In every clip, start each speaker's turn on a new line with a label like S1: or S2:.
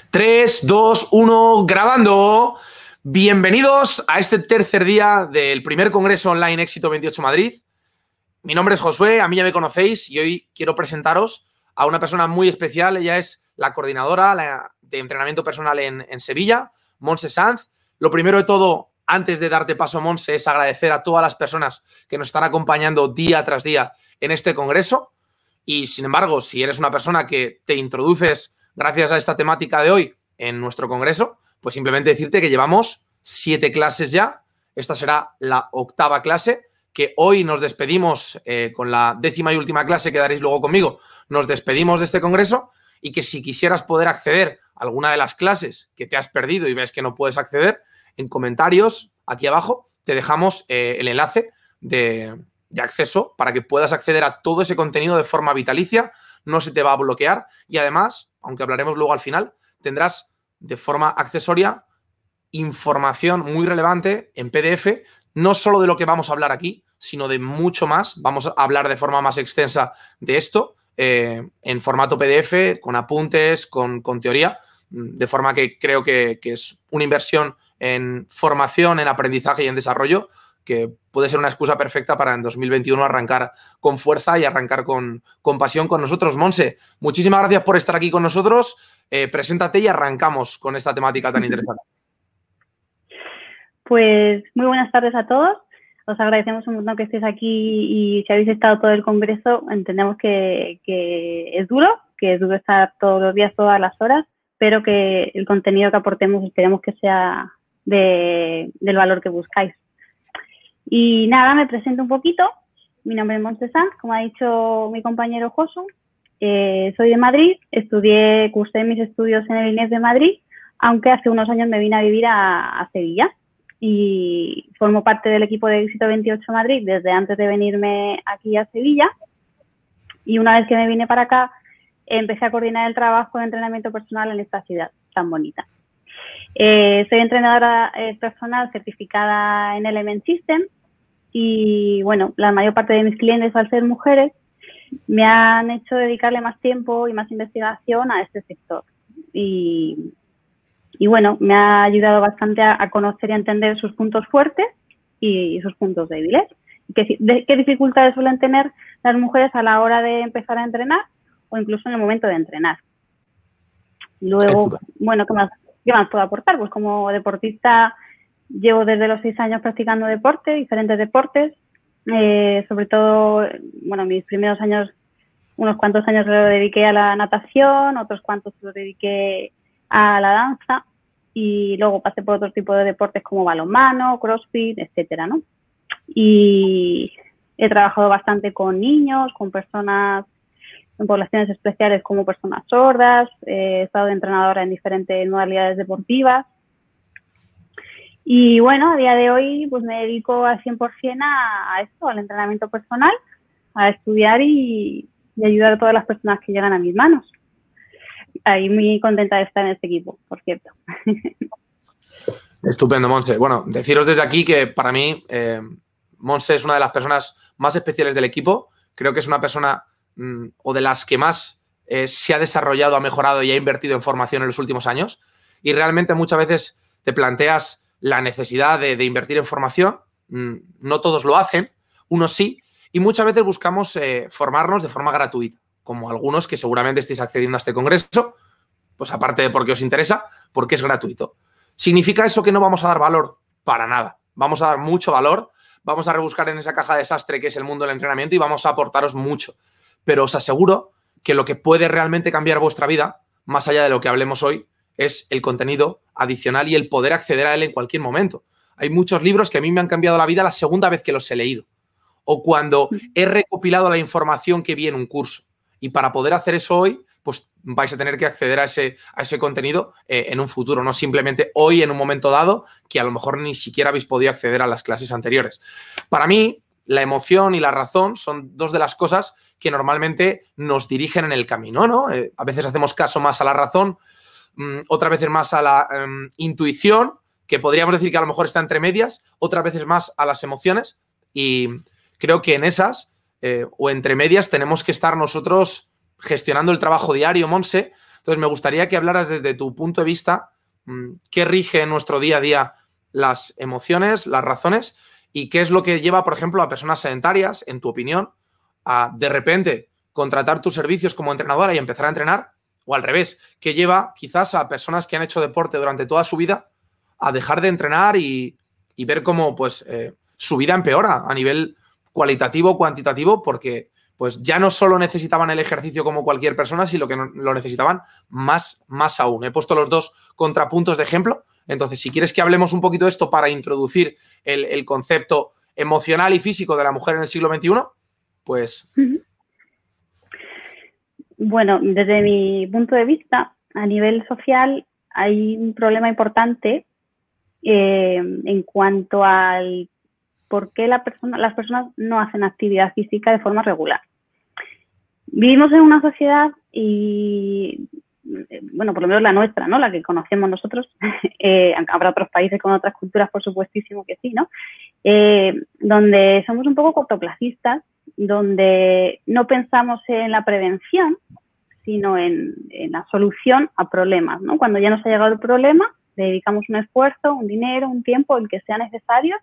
S1: 3, 2, 1, grabando. Bienvenidos a este tercer día del primer Congreso Online Éxito 28 Madrid. Mi nombre es Josué, a mí ya me conocéis y hoy quiero presentaros a una persona muy especial. Ella es la coordinadora de entrenamiento personal en Sevilla, Montse Sanz. Lo primero de todo, antes de darte paso, Montse, es agradecer a todas las personas que nos están acompañando día tras día en este congreso. Y, sin embargo, si eres una persona que te introduces gracias a esta temática de hoy en nuestro congreso, pues simplemente decirte que llevamos 7 clases ya. Esta será la 8ª clase, que hoy nos despedimos con la 10ª y última clase que daréis luego conmigo. Nos despedimos de este congreso y que si quisieras poder acceder a alguna de las clases que te has perdido y ves que no puedes acceder, en comentarios aquí abajo te dejamos el enlace de acceso para que puedas acceder a todo ese contenido de forma vitalicia. No se te va a bloquear y además, aunque hablaremos luego al final, tendrás de forma accesoria información muy relevante en PDF, no solo de lo que vamos a hablar aquí, sino de mucho más. Vamos a hablar de forma más extensa de esto en formato PDF, con apuntes, con teoría, de forma que creo que es una inversión en formación, en aprendizaje y en desarrollo que puede ser una excusa perfecta para en 2021 arrancar con fuerza y arrancar con pasión con nosotros. Monse, muchísimas gracias por estar aquí con nosotros. Preséntate y arrancamos con esta temática tan interesante.
S2: Pues muy buenas tardes a todos. Os agradecemos un montón que estéis aquí y si habéis estado todo el congreso, entendemos que es duro estar todos los días, todas las horas, pero que el contenido que aportemos esperemos que sea del valor que buscáis. Y nada, me presento un poquito. Mi nombre es Montse Sanz, como ha dicho mi compañero Josu. Soy de Madrid, cursé mis estudios en el INEF de Madrid, aunque hace unos años me vine a vivir a Sevilla. Y formo parte del equipo de Éxito 28 Madrid desde antes de venirme aquí a Sevilla. Y una vez que me vine para acá, empecé a coordinar el trabajo de entrenamiento personal en esta ciudad tan bonita. Soy entrenadora personal certificada en Element System y, bueno, la mayor parte de mis clientes, al ser mujeres, me han hecho dedicarle más tiempo y más investigación a este sector. Y bueno, me ha ayudado bastante a conocer y a entender sus puntos fuertes y sus puntos débiles. ¿Qué dificultades suelen tener las mujeres a la hora de empezar a entrenar o incluso en el momento de entrenar? Luego, bueno, ¿qué más puedo aportar? Pues como deportista llevo desde los 6 años practicando deporte, diferentes deportes. Sobre todo, bueno, mis primeros años, unos cuantos años lo dediqué a la natación, otros cuantos lo dediqué a la danza y luego pasé por otro tipo de deportes como balonmano, crossfit, etcétera, ¿no? Y he trabajado bastante con niños, con personas en poblaciones especiales como personas sordas, he estado de entrenadora en diferentes modalidades deportivas. Y bueno, a día de hoy pues me dedico al 100% a esto, al entrenamiento personal, a estudiar y ayudar a todas las personas que llegan a mis manos. Ahí muy contenta de estar en este equipo, por cierto.
S1: Estupendo, Montse. Bueno, deciros desde aquí que para mí Montse es una de las personas más especiales del equipo. Creo que es una persona o de las que más se ha desarrollado, ha mejorado y ha invertido en formación en los últimos años. Y realmente muchas veces te planteas la necesidad de invertir en formación. No todos lo hacen, unos sí. Y muchas veces buscamos formarnos de forma gratuita, como algunos que seguramente estéis accediendo a este congreso, pues aparte de porque os interesa, porque es gratuito. ¿Significa eso que no vamos a dar valor? Para nada. Vamos a dar mucho valor, vamos a rebuscar en esa caja de desastre que es el mundo del entrenamiento y vamos a aportaros mucho. Pero os aseguro que lo que puede realmente cambiar vuestra vida, más allá de lo que hablemos hoy, es el contenido adicional y el poder acceder a él en cualquier momento. Hay muchos libros que a mí me han cambiado la vida la segunda vez que los he leído o cuando he recopilado la información que vi en un curso. Y para poder hacer eso hoy, pues vais a tener que acceder a ese contenido en un futuro, no simplemente hoy en un momento dado que a lo mejor ni siquiera habéis podido acceder a las clases anteriores. Para mí, la emoción y la razón son dos de las cosas que normalmente nos dirigen en el camino, ¿no? A veces hacemos caso más a la razón, otras veces más a la intuición, que podríamos decir que a lo mejor está entre medias, otras veces más a las emociones y creo que en esas o entre medias tenemos que estar nosotros gestionando el trabajo diario, Montse, Entonces, me gustaría que hablaras desde tu punto de vista qué rige en nuestro día a día las emociones, las razones y qué es lo que lleva, por ejemplo, a personas sedentarias, en tu opinión, a de repente contratar tus servicios como entrenadora y empezar a entrenar, o al revés, que lleva quizás a personas que han hecho deporte durante toda su vida a dejar de entrenar y ver cómo pues, su vida empeora a nivel cualitativo, cuantitativo, porque pues ya no solo necesitaban el ejercicio como cualquier persona, sino que lo necesitaban más aún. He puesto los dos contrapuntos de ejemplo. Entonces, si quieres que hablemos un poquito de esto para introducir el concepto emocional y físico de la mujer en el siglo XXI, pues...
S2: Bueno, desde mi punto de vista, a nivel social hay un problema importante en cuanto al por qué las personas no hacen actividad física de forma regular. Vivimos en una sociedad y, bueno, por lo menos la nuestra, ¿no? La que conocemos nosotros, habrá otros países con otras culturas, por supuestísimo que sí, ¿no? Donde somos un poco cortoplacistas, donde no pensamos en la prevención, sino en la solución a problemas, ¿no? Cuando ya nos ha llegado el problema, le dedicamos un esfuerzo, un dinero, un tiempo, el que sea necesario,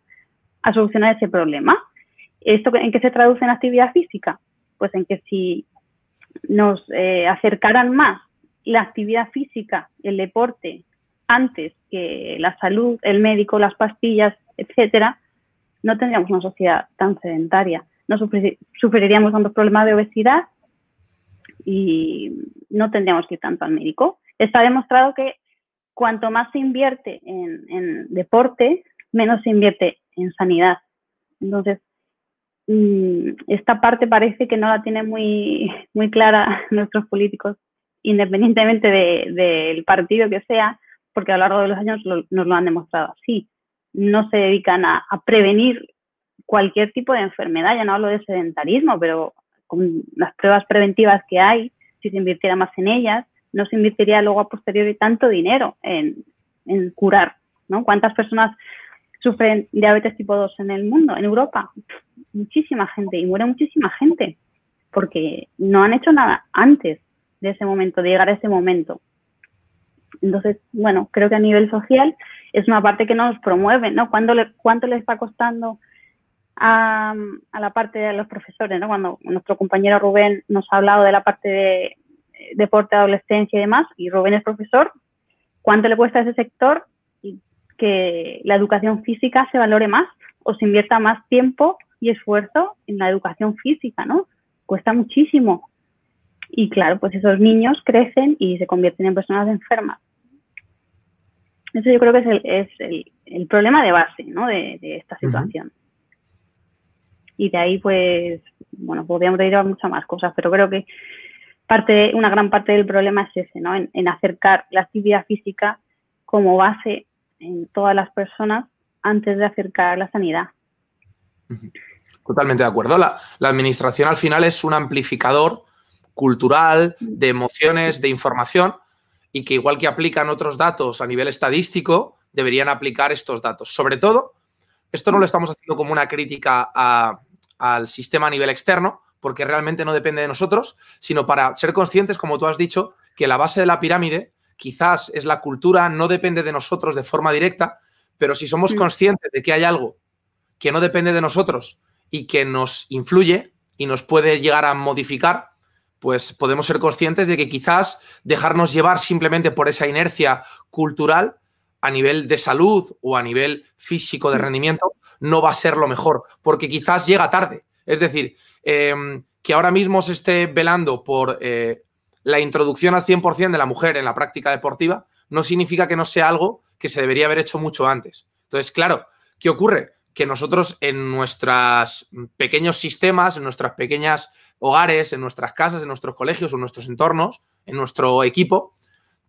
S2: a solucionar ese problema. ¿Esto en qué se traduce en actividad física? Pues en que si nos acercaran más la actividad física, el deporte, antes que la salud, el médico, las pastillas, etcétera, no tendríamos una sociedad tan sedentaria. No sufriríamos tantos problemas de obesidad y no tendríamos que ir tanto al médico. Está demostrado que cuanto más se invierte en deporte, menos se invierte en sanidad. Entonces, esta parte parece que no la tienen muy clara nuestros políticos, independientemente del partido que sea, porque a lo largo de los años nos lo han demostrado así. No se dedican a prevenir cualquier tipo de enfermedad. Ya no hablo de sedentarismo, pero con las pruebas preventivas que hay, si se invirtiera más en ellas, no se invertiría luego a posteriori tanto dinero en curar, ¿no? ¿Cuántas personas sufren diabetes tipo 2 en el mundo, en Europa? Muchísima gente, y muere muchísima gente, porque no han hecho nada antes de ese momento, de llegar a ese momento. Entonces, bueno, creo que a nivel social es una parte que nos promueve, ¿no? ¿Cuánto le está costando a la parte de los profesores, ¿no? Cuando nuestro compañero Rubén nos ha hablado de la parte de deporte, adolescencia y demás, y Rubén es profesor, ¿cuánto le cuesta a ese sector que la educación física se valore más o se invierta más tiempo y esfuerzo en la educación física, ¿no? Cuesta muchísimo. Y claro, pues esos niños crecen y se convierten en personas enfermas. Eso yo creo que es el problema de base, ¿no? de esta situación. Y de ahí, pues, bueno, podríamos derivar muchas más cosas, pero creo que una gran parte del problema es ese, ¿no? En acercar la actividad física como base en todas las personas antes de acercar la sanidad.
S1: Totalmente de acuerdo. La administración al final es un amplificador cultural de emociones, de información, y que igual que aplican otros datos a nivel estadístico, deberían aplicar estos datos. Sobre todo, esto no lo estamos haciendo como una crítica al sistema a nivel externo, porque realmente no depende de nosotros, sino para ser conscientes, como tú has dicho, que la base de la pirámide quizás es la cultura, no depende de nosotros de forma directa, pero si somos conscientes de que hay algo que no depende de nosotros y que nos influye y nos puede llegar a modificar, pues podemos ser conscientes de que quizás dejarnos llevar simplemente por esa inercia cultural a nivel de salud o a nivel físico de rendimiento no va a ser lo mejor, porque quizás llega tarde. Es decir, que ahora mismo se esté velando por la introducción al 100% de la mujer en la práctica deportiva no significa que no sea algo que se debería haber hecho mucho antes. Entonces, claro, ¿qué ocurre? Que nosotros en nuestros pequeños sistemas, en nuestras pequeñas hogares, en nuestras casas, en nuestros colegios o en nuestros entornos, en nuestro equipo,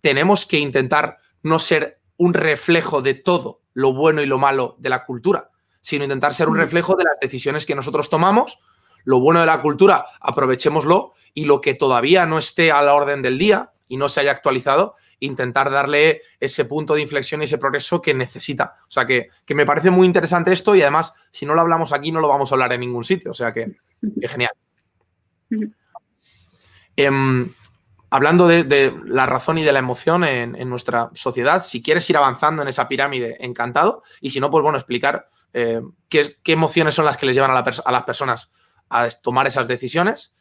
S1: tenemos que intentar no ser un reflejo de todo lo bueno y lo malo de la cultura, sino intentar ser un reflejo de las decisiones que nosotros tomamos. Lo bueno de la cultura, aprovechémoslo, y lo que todavía no esté a la orden del día y no se haya actualizado, intentar darle ese punto de inflexión y ese progreso que necesita. O sea, que me parece muy interesante esto, y además, si no lo hablamos aquí, no lo vamos a hablar en ningún sitio. O sea, que genial. hablando de la razón y de la emoción en nuestra sociedad, si quieres ir avanzando en esa pirámide, encantado. Y si no, pues bueno, explicar qué emociones son las que les llevan a las personas a tomar esas decisiones,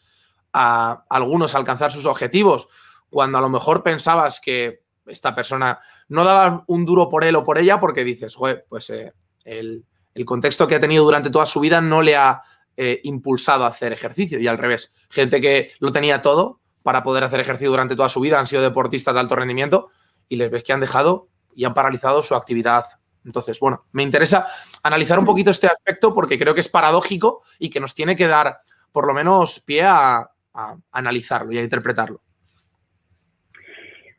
S1: a algunos a alcanzar sus objetivos, cuando a lo mejor pensabas que esta persona no daba un duro por él o por ella, porque dices, joder, pues el contexto que ha tenido durante toda su vida no le ha impulsado a hacer ejercicio. Y al revés, gente que lo tenía todo para poder hacer ejercicio durante toda su vida, han sido deportistas de alto rendimiento y les ves que han dejado y han paralizado su actividad. Entonces, bueno, me interesa analizar un poquito este aspecto porque creo que es paradójico y que nos tiene que dar por lo menos pie a analizarlo y a interpretarlo.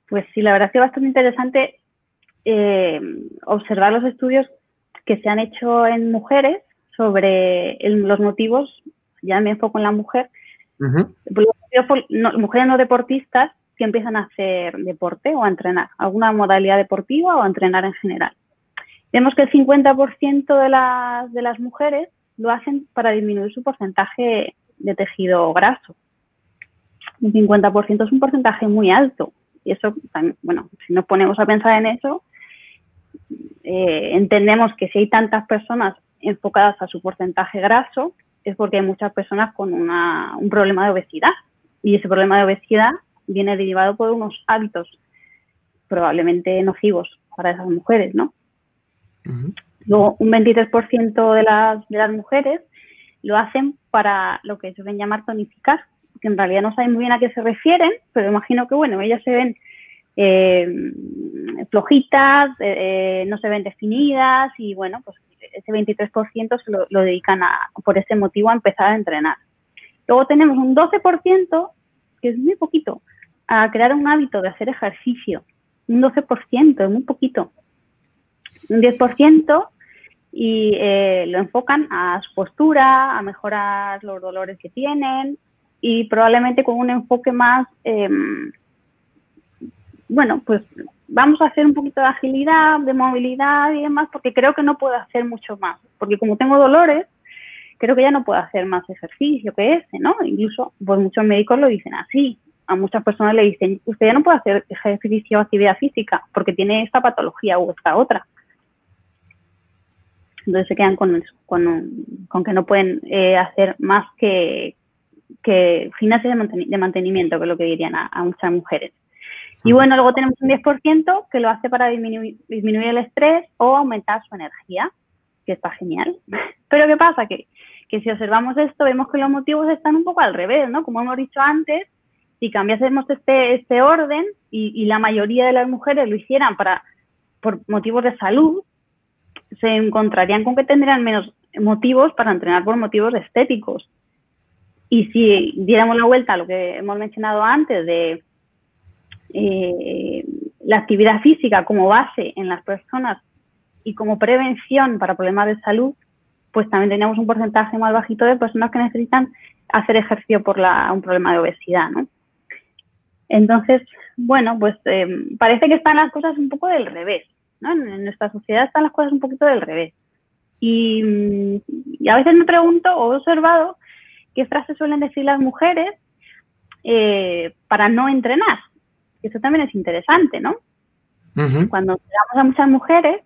S2: Pues sí, la verdad es que es bastante interesante observar los estudios que se han hecho en mujeres sobre los motivos, ya me enfoco en la mujer, mujeres no deportistas que empiezan a hacer deporte o a entrenar, alguna modalidad deportiva o a entrenar en general. Vemos que el 50% de las mujeres lo hacen para disminuir su porcentaje de tejido graso. Un 50% es un porcentaje muy alto. Y eso, bueno, si nos ponemos a pensar en eso, entendemos que si hay tantas personas enfocadas a su porcentaje graso, es porque hay muchas personas con un problema de obesidad. Y ese problema de obesidad viene derivado por unos hábitos probablemente nocivos para esas mujeres, ¿no? Luego, un 23% de las mujeres lo hacen para lo que se suelen llamar tonificar, que en realidad no saben muy bien a qué se refieren, pero imagino que, bueno, ellas se ven flojitas, no se ven definidas y, bueno, pues ese 23% se lo dedican por ese motivo a empezar a entrenar. Luego tenemos un 12%, que es muy poquito, a crear un hábito de hacer ejercicio. Un 12%, es muy poquito. Un 10% y lo enfocan a su postura, a mejorar los dolores que tienen y probablemente con un enfoque más, bueno, pues vamos a hacer un poquito de agilidad, de movilidad y demás, porque creo que no puedo hacer mucho más. Porque como tengo dolores, creo que ya no puedo hacer más ejercicio que ese, ¿no? Incluso, pues muchos médicos lo dicen así. A muchas personas le dicen, usted ya no puede hacer ejercicio o actividad física porque tiene esta patología u esta otra. Entonces se quedan con que no pueden hacer más que fines de mantenimiento, que es lo que dirían a muchas mujeres. Y bueno, luego tenemos un 10% que lo hace para disminuir el estrés o aumentar su energía, que está genial. Pero ¿qué pasa? Que si observamos esto, vemos que los motivos están un poco al revés, ¿no? Como hemos dicho antes, si cambiásemos este orden y la mayoría de las mujeres lo hicieran por motivos de salud, se encontrarían con que tendrían menos motivos para entrenar por motivos estéticos. Y si diéramos la vuelta a lo que hemos mencionado antes de la actividad física como base en las personas y como prevención para problemas de salud, pues también teníamos un porcentaje más bajito de personas que necesitan hacer ejercicio por un problema de obesidad, ¿no? Entonces, bueno, pues parece que están las cosas un poco del revés, ¿no? En nuestra sociedad están las cosas un poquito del revés. Y a veces me pregunto o he observado qué frases suelen decir las mujeres para no entrenar. Eso también es interesante, ¿no? Cuando miramos a muchas mujeres,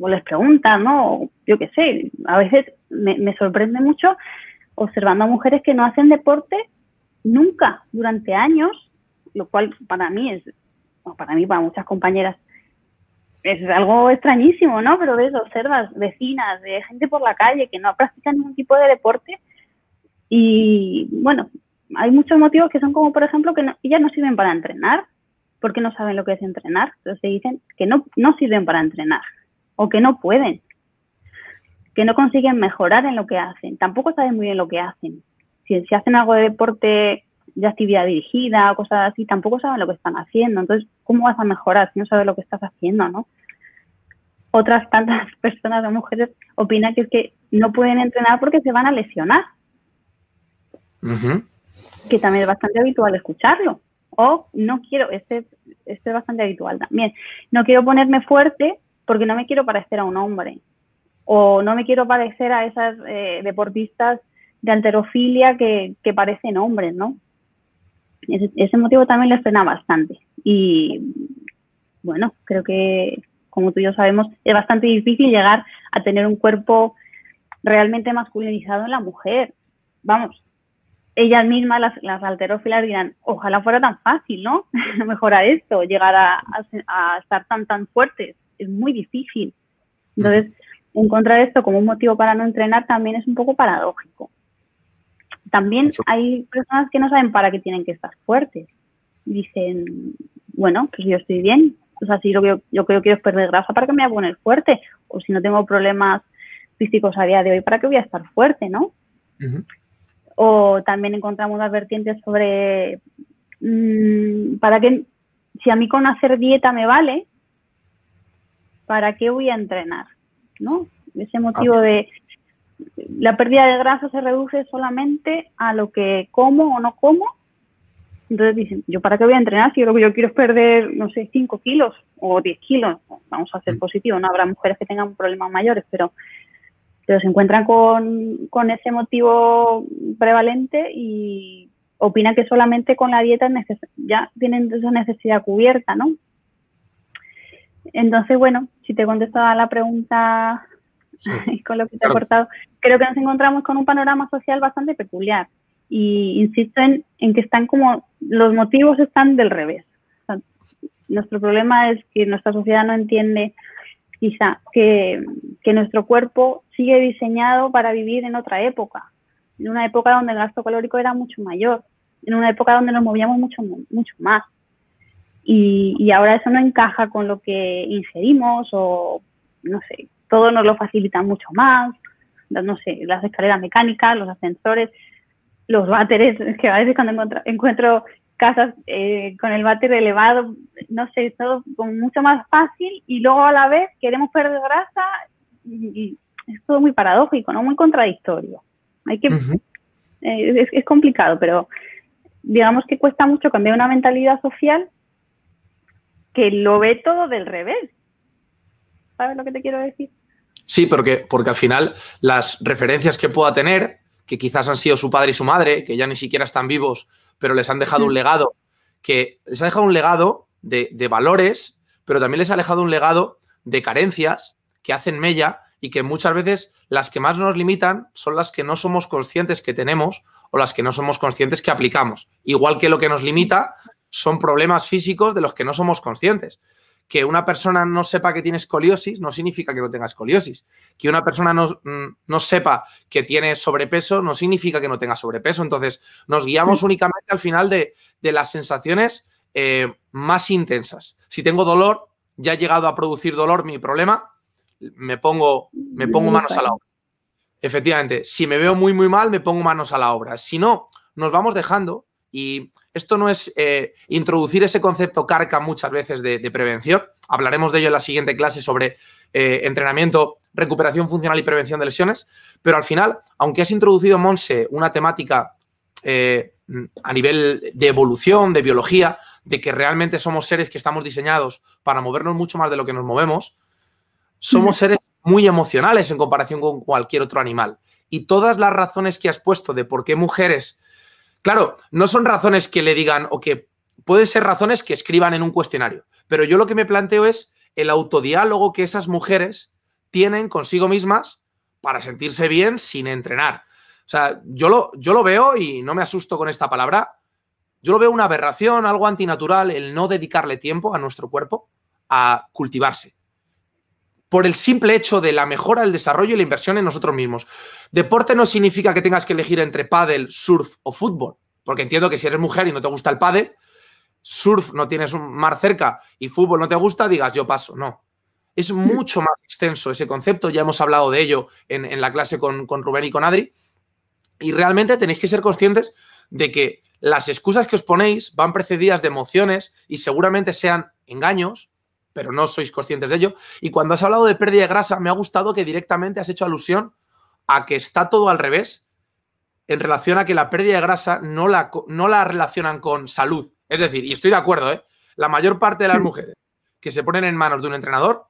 S2: o les preguntan, ¿no? O yo qué sé, a veces me sorprende mucho observando a mujeres que no hacen deporte nunca durante años, lo cual para muchas compañeras, es algo extrañísimo, ¿no? Pero ves, observas vecinas, de gente por la calle que no practican ningún tipo de deporte y, bueno, hay muchos motivos que son como, por ejemplo, que ellas no sirven para entrenar, porque no saben lo que es entrenar. Entonces se dicen que no sirven para entrenar o que no pueden, que no consiguen mejorar en lo que hacen. Tampoco saben muy bien lo que hacen. Si hacen algo de deporte, de actividad dirigida o cosas así, tampoco saben lo que están haciendo. Entonces, ¿cómo vas a mejorar si no sabes lo que estás haciendo, no? Otras tantas personas o mujeres opinan que es que no pueden entrenar porque se van a lesionar. Que también es bastante habitual escucharlo. O no quiero, este es bastante habitual también, no quiero ponerme fuerte porque no me quiero parecer a un hombre. O no me quiero parecer a esas deportistas de halterofilia que parecen hombres, ¿no? ese motivo también les frena bastante. Y bueno, creo que, como tú y yo sabemos, es bastante difícil llegar a tener un cuerpo realmente masculinizado en la mujer. Vamos, ellas mismas, las halterófilas, dirán, ojalá fuera tan fácil, ¿no? Mejorar esto, llegar a estar tan fuertes. Es muy difícil. Entonces, encontrar esto como un motivo para no entrenar también es un poco paradójico. También hay personas que no saben para qué tienen que estar fuertes. Dicen, bueno, pues yo estoy bien. O sea, si yo creo que quiero perder grasa, ¿para qué me voy a poner fuerte? O si no tengo problemas físicos a día de hoy, ¿para qué voy a estar fuerte, no? O también encontramos las vertientes sobre para qué, si a mí con hacer dieta me vale, ¿para qué voy a entrenar? ¿No? Ese motivo de la pérdida de grasa se reduce solamente a lo que como o no como. Entonces dicen, ¿yo para qué voy a entrenar si lo que yo quiero es perder, no sé, 5 kilos o 10 kilos? Vamos a ser positivos, no habrá mujeres que tengan problemas mayores, pero se encuentran con ese motivo prevalente y opinan que solamente con la dieta ya tienen esa necesidad cubierta, ¿no? Entonces, bueno, si te contesto a la pregunta con lo que te he aportado, creo que nos encontramos con un panorama social bastante peculiar. Y insisto en que están como, los motivos están del revés. O sea, nuestro problema es que nuestra sociedad no entiende quizá que nuestro cuerpo sigue diseñado para vivir en otra época, en una época donde el gasto calórico era mucho mayor, en una época donde nos movíamos mucho más. Y ahora eso no encaja con lo que ingerimos o, no sé, todo nos lo facilita mucho más, no sé, las escaleras mecánicas, los ascensores, los váteres, que a veces cuando encuentro casas con el váter elevado, no sé, todo como mucho más fácil y luego a la vez queremos perder grasa y es todo muy paradójico, ¿no? Muy contradictorio. Hay que, es complicado, pero digamos que cuesta mucho cambiar una mentalidad social que lo ve todo del revés. ¿Sabes lo que te quiero decir?
S1: Sí, porque al final las referencias que pueda tener, que quizás han sido su padre y su madre, que ya ni siquiera están vivos, pero les han dejado un legado, que les ha dejado un legado de valores, pero también les ha dejado un legado de carencias que hacen mella y que muchas veces las que más nos limitan son las que no somos conscientes que tenemos o las que no somos conscientes que aplicamos. Igual que lo que nos limita son problemas físicos de los que no somos conscientes. Que una persona no sepa que tiene escoliosis no significa que no tenga escoliosis. Que una persona no sepa que tiene sobrepeso no significa que no tenga sobrepeso. Entonces, nos guiamos únicamente al final de las sensaciones más intensas. Si tengo dolor, ya ha llegado a producir dolor mi problema, me pongo manos a la obra. Efectivamente, si me veo muy mal, me pongo manos a la obra. Si no, nos vamos dejando. Y esto no es introducir ese concepto carca muchas veces de prevención. Hablaremos de ello en la siguiente clase sobre entrenamiento, recuperación funcional y prevención de lesiones. Pero al final, aunque has introducido, Monse, una temática a nivel de evolución, de biología, de que realmente somos seres que estamos diseñados para movernos mucho más de lo que nos movemos, somos seres muy emocionales en comparación con cualquier otro animal. Y todas las razones que has puesto de por qué mujeres... Claro, no son razones que le digan o que pueden ser razones que escriban en un cuestionario, pero yo lo que me planteo es el autodiálogo que esas mujeres tienen consigo mismas para sentirse bien sin entrenar. O sea, yo lo veo y no me asusto con esta palabra, yo lo veo una aberración, algo antinatural, el no dedicarle tiempo a nuestro cuerpo a cultivarse. Por el simple hecho de la mejora, el desarrollo y la inversión en nosotros mismos. Deporte no significa que tengas que elegir entre pádel, surf o fútbol, porque entiendo que si eres mujer y no te gusta el pádel, surf no tienes un mar cerca y fútbol no te gusta, digas yo paso. No. Es mucho más extenso ese concepto, ya hemos hablado de ello en la clase con Rubén y con Adri, y realmente tenéis que ser conscientes de que las excusas que os ponéis van precedidas de emociones y seguramente sean engaños, pero no sois conscientes de ello. Y cuando has hablado de pérdida de grasa, me ha gustado que directamente has hecho alusión a que está todo al revés en relación a que la pérdida de grasa no la relacionan con salud. Es decir, y estoy de acuerdo, la mayor parte de las mujeres que se ponen en manos de un entrenador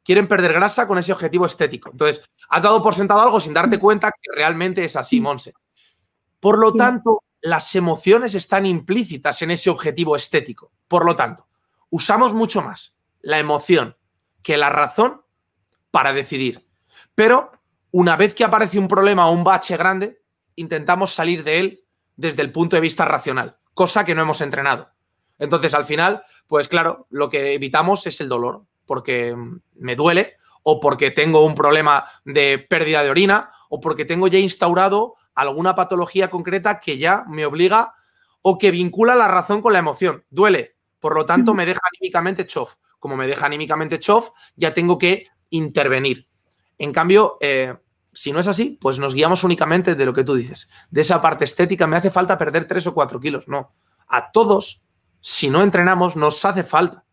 S1: quieren perder grasa con ese objetivo estético. Entonces, has dado por sentado algo sin darte cuenta que realmente es así, Monse. Por lo tanto, las emociones están implícitas en ese objetivo estético. Por lo tanto, usamos mucho más la emoción que la razón para decidir. Pero una vez que aparece un problema o un bache grande, intentamos salir de él desde el punto de vista racional, cosa que no hemos entrenado. Entonces, al final, pues claro, lo que evitamos es el dolor, porque me duele o porque tengo un problema de pérdida de orina o porque tengo ya instaurado alguna patología concreta que ya me obliga o que vincula la razón con la emoción. Duele, por lo tanto, me deja anímicamente chof. Como me deja anímicamente chof, ya tengo que intervenir. En cambio, si no es así, pues nos guiamos únicamente de lo que tú dices. De esa parte estética, me hace falta perder 3 o 4 kilos. No. A todos, si no entrenamos, nos hace falta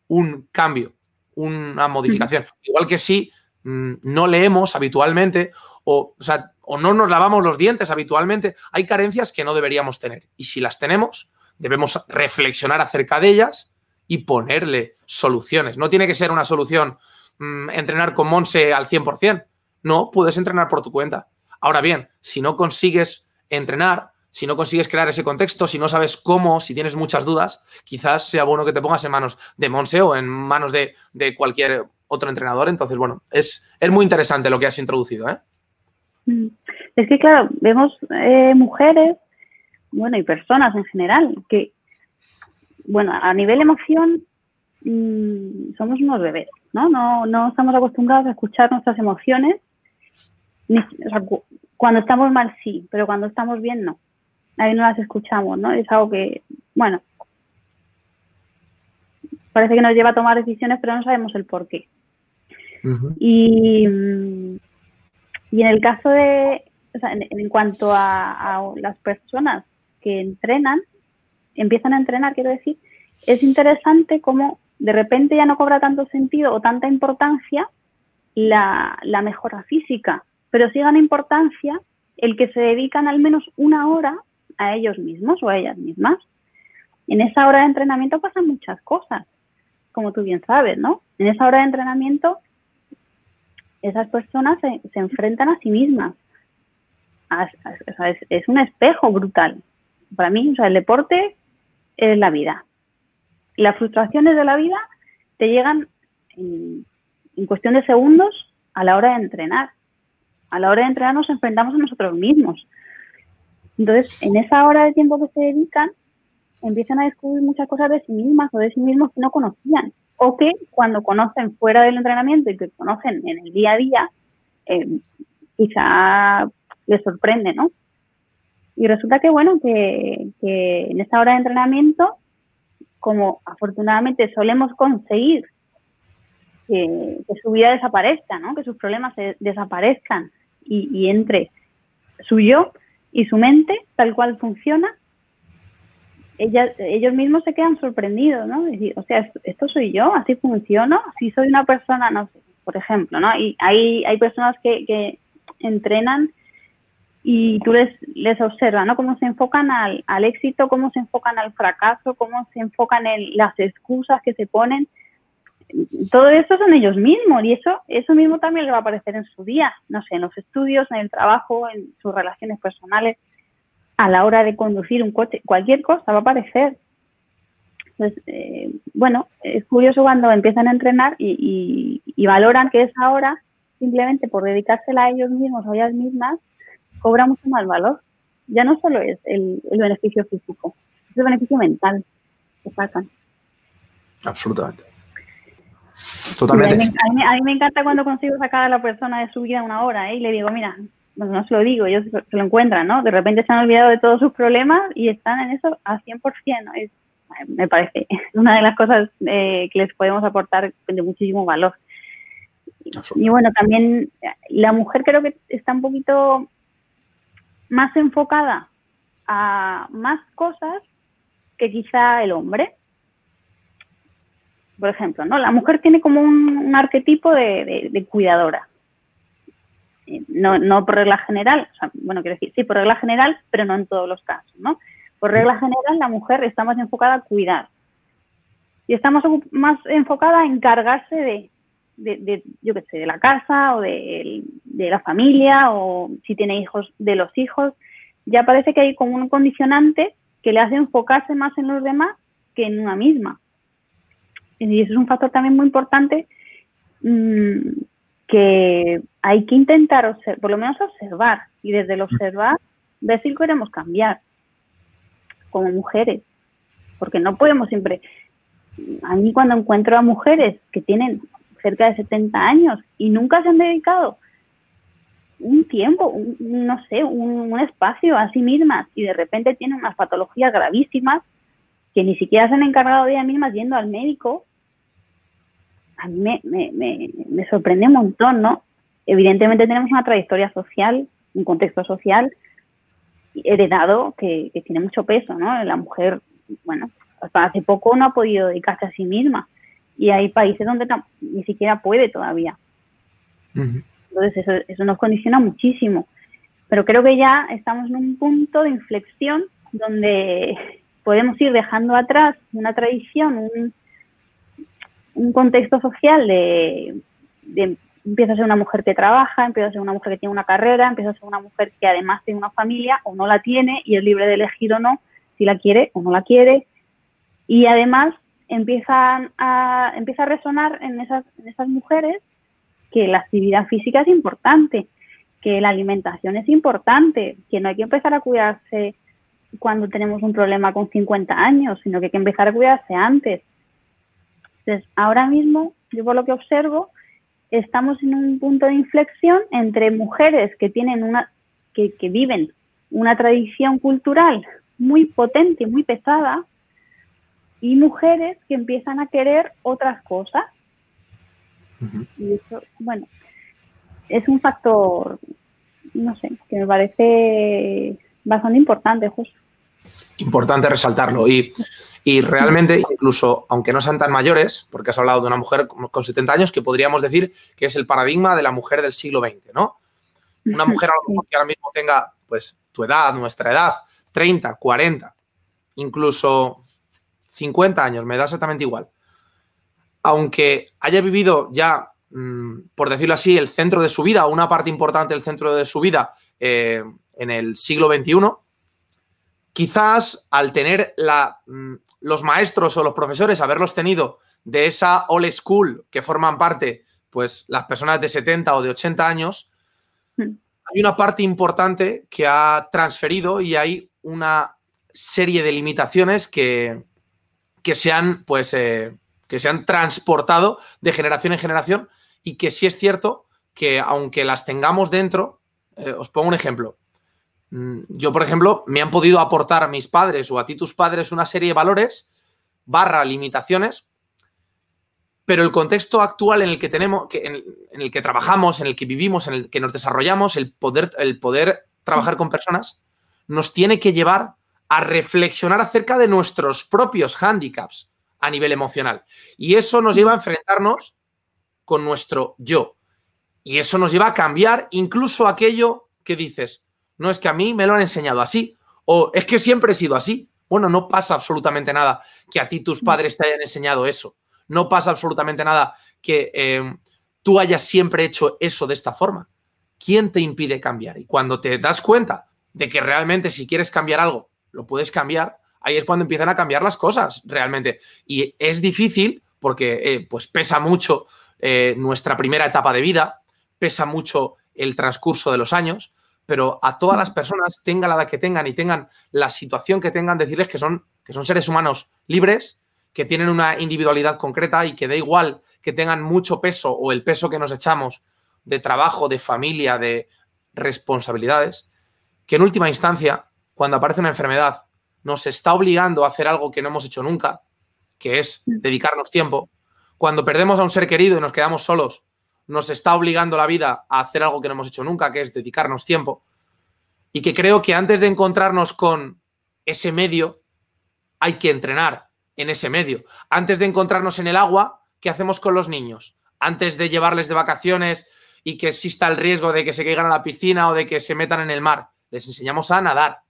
S1: un cambio, una modificación. Igual que si no leemos habitualmente o no nos lavamos los dientes habitualmente, hay carencias que no deberíamos tener. Y si las tenemos, debemos reflexionar acerca de ellas y ponerle soluciones. No tiene que ser una solución entrenar con Monse al 100%. No, puedes entrenar por tu cuenta. Ahora bien, si no consigues entrenar, si no consigues crear ese contexto, si no sabes cómo, si tienes muchas dudas, quizás sea bueno que te pongas en manos de Monse o en manos de cualquier otro entrenador. Entonces, bueno, es muy interesante lo que has introducido, ¿eh?
S2: Es que, claro, vemos mujeres, bueno, y personas en general, que, bueno, a nivel emoción somos unos bebés, ¿no? No estamos acostumbrados a escuchar nuestras emociones. O sea, cuando estamos mal sí, pero cuando estamos bien no. Ahí no las escuchamos, ¿no? Es algo que, bueno, parece que nos lleva a tomar decisiones, pero no sabemos el por qué. Y en el caso de, o sea, en cuanto a las personas que entrenan, empiezan a entrenar, quiero decir, es interesante cómo de repente ya no cobra tanto sentido o tanta importancia la mejora física, pero sí gana importancia el que se dedican al menos una hora a ellos mismos o a ellas mismas. En esa hora de entrenamiento pasan muchas cosas, como tú bien sabes, ¿no? En esa hora de entrenamiento esas personas se enfrentan a sí mismas. Es un espejo brutal. Para mí, o sea, el deporte es la vida. Las frustraciones de la vida te llegan en cuestión de segundos a la hora de entrenar. A la hora de entrenar nos enfrentamos a nosotros mismos. Entonces, en esa hora de tiempo que se dedican, empiezan a descubrir muchas cosas de sí mismas o de sí mismos que no conocían. O que cuando conocen fuera del entrenamiento y que conocen en el día a día, quizá les sorprende, ¿no? Y resulta que, bueno, que en esa hora de entrenamiento, como afortunadamente solemos conseguir que su vida desaparezca, ¿no? Que sus problemas desaparezcan y entre su yo y su mente, tal cual funciona, ellos mismos se quedan sorprendidos, ¿no? Es decir, o sea, esto soy yo, así funciono, así soy una persona, no sé, por ejemplo, ¿no? Y hay personas que entrenan y tú les observas, ¿no? Cómo se enfocan al éxito, cómo se enfocan al fracaso, cómo se enfocan en las excusas que se ponen. Todo eso son ellos mismos y eso mismo también le va a aparecer en su día, no sé, en los estudios, en el trabajo, en sus relaciones personales, a la hora de conducir un coche, cualquier cosa va a aparecer. Entonces, bueno, es curioso cuando empiezan a entrenar y valoran que esa hora, simplemente por dedicársela a ellos mismos o a ellas mismas, cobra mucho más valor. Ya no solo es el beneficio físico, es el beneficio mental que sacan.
S1: Absolutamente. Totalmente.
S2: A mí me encanta cuando consigo sacar a la persona de su vida una hora, y le digo, mira, no se lo digo, ellos se lo encuentran, ¿no? De repente se han olvidado de todos sus problemas y están en eso al 100%, ¿no? Me parece una de las cosas que les podemos aportar de muchísimo valor. Y bueno, también la mujer creo que está un poquito más enfocada a más cosas que quizá el hombre. Por ejemplo, ¿no? La mujer tiene como un arquetipo de cuidadora. No por regla general, o sea, bueno, quiero decir, sí, por regla general, pero no en todos los casos, ¿no? Por regla general, la mujer está más enfocada a cuidar. Y está más enfocada a encargarse de yo qué sé, de la casa o de la familia, o si tiene hijos, de los hijos. ya parece que hay como un condicionante que le hace enfocarse más en los demás que en una misma. Y eso es un factor también muy importante que hay que intentar, por lo menos observar, y desde el observar, ver si queremos cambiar como mujeres, porque no podemos siempre... A mí cuando encuentro a mujeres que tienen cerca de 70 años y nunca se han dedicado un tiempo, no sé, un espacio a sí mismas y de repente tienen unas patologías gravísimas que ni siquiera se han encargado de ellas mismas yendo al médico, a mí me sorprende un montón, ¿no? Evidentemente tenemos una trayectoria social, un contexto social heredado que tiene mucho peso, ¿no? La mujer, bueno, hasta hace poco no ha podido dedicarse a sí misma y hay países donde ni siquiera puede todavía. Entonces eso nos condiciona muchísimo. Pero creo que ya estamos en un punto de inflexión donde podemos ir dejando atrás una tradición, un contexto social de empieza a ser una mujer que trabaja, empieza a ser una mujer que tiene una carrera, empieza a ser una mujer que además tiene una familia o no la tiene y es libre de elegir o no si la quiere o no la quiere. Y además empieza a resonar en esas mujeres que la actividad física es importante, que la alimentación es importante, que no hay que empezar a cuidarse cuando tenemos un problema con 50 años, sino que hay que empezar a cuidarse antes. Entonces, ahora mismo, yo por lo que observo, estamos en un punto de inflexión entre mujeres que tienen que viven una tradición cultural muy potente, muy pesada, y mujeres que empiezan a querer otras cosas. Y eso, bueno, es un factor, no sé, que me parece bastante importante, José.
S1: Importante resaltarlo. Y realmente, incluso aunque no sean tan mayores, porque has hablado de una mujer con 70 años, que podríamos decir que es el paradigma de la mujer del siglo XX, ¿no? Una mujer a lo mejor que ahora mismo tenga, pues, tu edad, nuestra edad, 30, 40, incluso 50 años, me da exactamente igual. Aunque haya vivido ya, por decirlo así, el centro de su vida, o una parte importante del centro de su vida en el siglo XXI, quizás al tener los maestros o los profesores, haberlos tenido de esa old school que forman parte, pues, las personas de 70 o de 80 años, hay una parte importante que ha transferido y hay una serie de limitaciones que se han transportado de generación en generación y que sí es cierto que aunque las tengamos dentro, os pongo un ejemplo. Yo, por ejemplo, me han podido aportar a mis padres o a ti tus padres una serie de valores / limitaciones, pero el contexto actual en el que tenemos, en el que trabajamos, en el que vivimos, en el que nos desarrollamos, el poder trabajar con personas, nos tiene que llevar a reflexionar acerca de nuestros propios hándicaps a nivel emocional. Y eso nos lleva a enfrentarnos con nuestro yo. Y eso nos lleva a cambiar incluso aquello que dices, no, es que a mí me lo han enseñado así, o es que siempre he sido así. Bueno, no pasa absolutamente nada que a ti tus padres te hayan enseñado eso. No pasa absolutamente nada que tú hayas siempre hecho eso de esta forma. ¿Quién te impide cambiar? Y cuando te das cuenta de que realmente si quieres cambiar algo, lo puedes cambiar, ahí es cuando empiezan a cambiar las cosas realmente. Y es difícil porque pues pesa mucho nuestra primera etapa de vida, pesa mucho el transcurso de los años, pero a todas las personas, tengan la edad que tengan y tengan la situación que tengan, decirles que son seres humanos libres, que tienen una individualidad concreta y que da igual que tengan mucho peso o el peso que nos echamos de trabajo, de familia, de responsabilidades, que en última instancia, cuando aparece una enfermedad, nos está obligando a hacer algo que no hemos hecho nunca, que es dedicarnos tiempo. Cuando perdemos a un ser querido y nos quedamos solos, nos está obligando la vida a hacer algo que no hemos hecho nunca, que es dedicarnos tiempo. Y que creo que antes de encontrarnos con ese medio, hay que entrenar en ese medio. Antes de encontrarnos en el agua, ¿qué hacemos con los niños? Antes de llevarles de vacaciones y que exista el riesgo de que se caigan a la piscina o de que se metan en el mar, les enseñamos a nadar.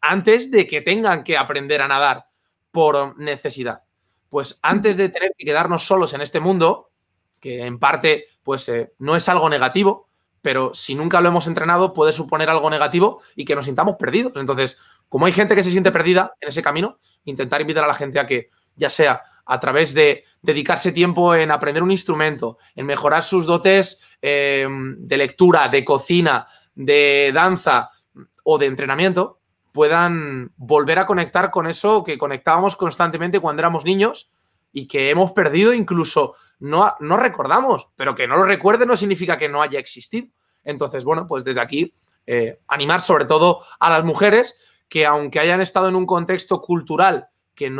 S1: Antes de que tengan que aprender a nadar por necesidad. Pues antes de tener que quedarnos solos en este mundo, que en parte pues no es algo negativo, pero si nunca lo hemos entrenado puede suponer algo negativo y que nos sintamos perdidos. Entonces, como hay gente que se siente perdida en ese camino, intentar invitar a la gente a que, ya sea a través de dedicarse tiempo en aprender un instrumento, en mejorar sus dotes de lectura, de cocina, de danza o de entrenamiento, puedan volver a conectar con eso que conectábamos constantemente cuando éramos niños y que hemos perdido, incluso no recordamos, pero que no lo recuerde no significa que no haya existido. Entonces, bueno, pues desde aquí animar sobre todo a las mujeres que, aunque hayan estado en un contexto cultural que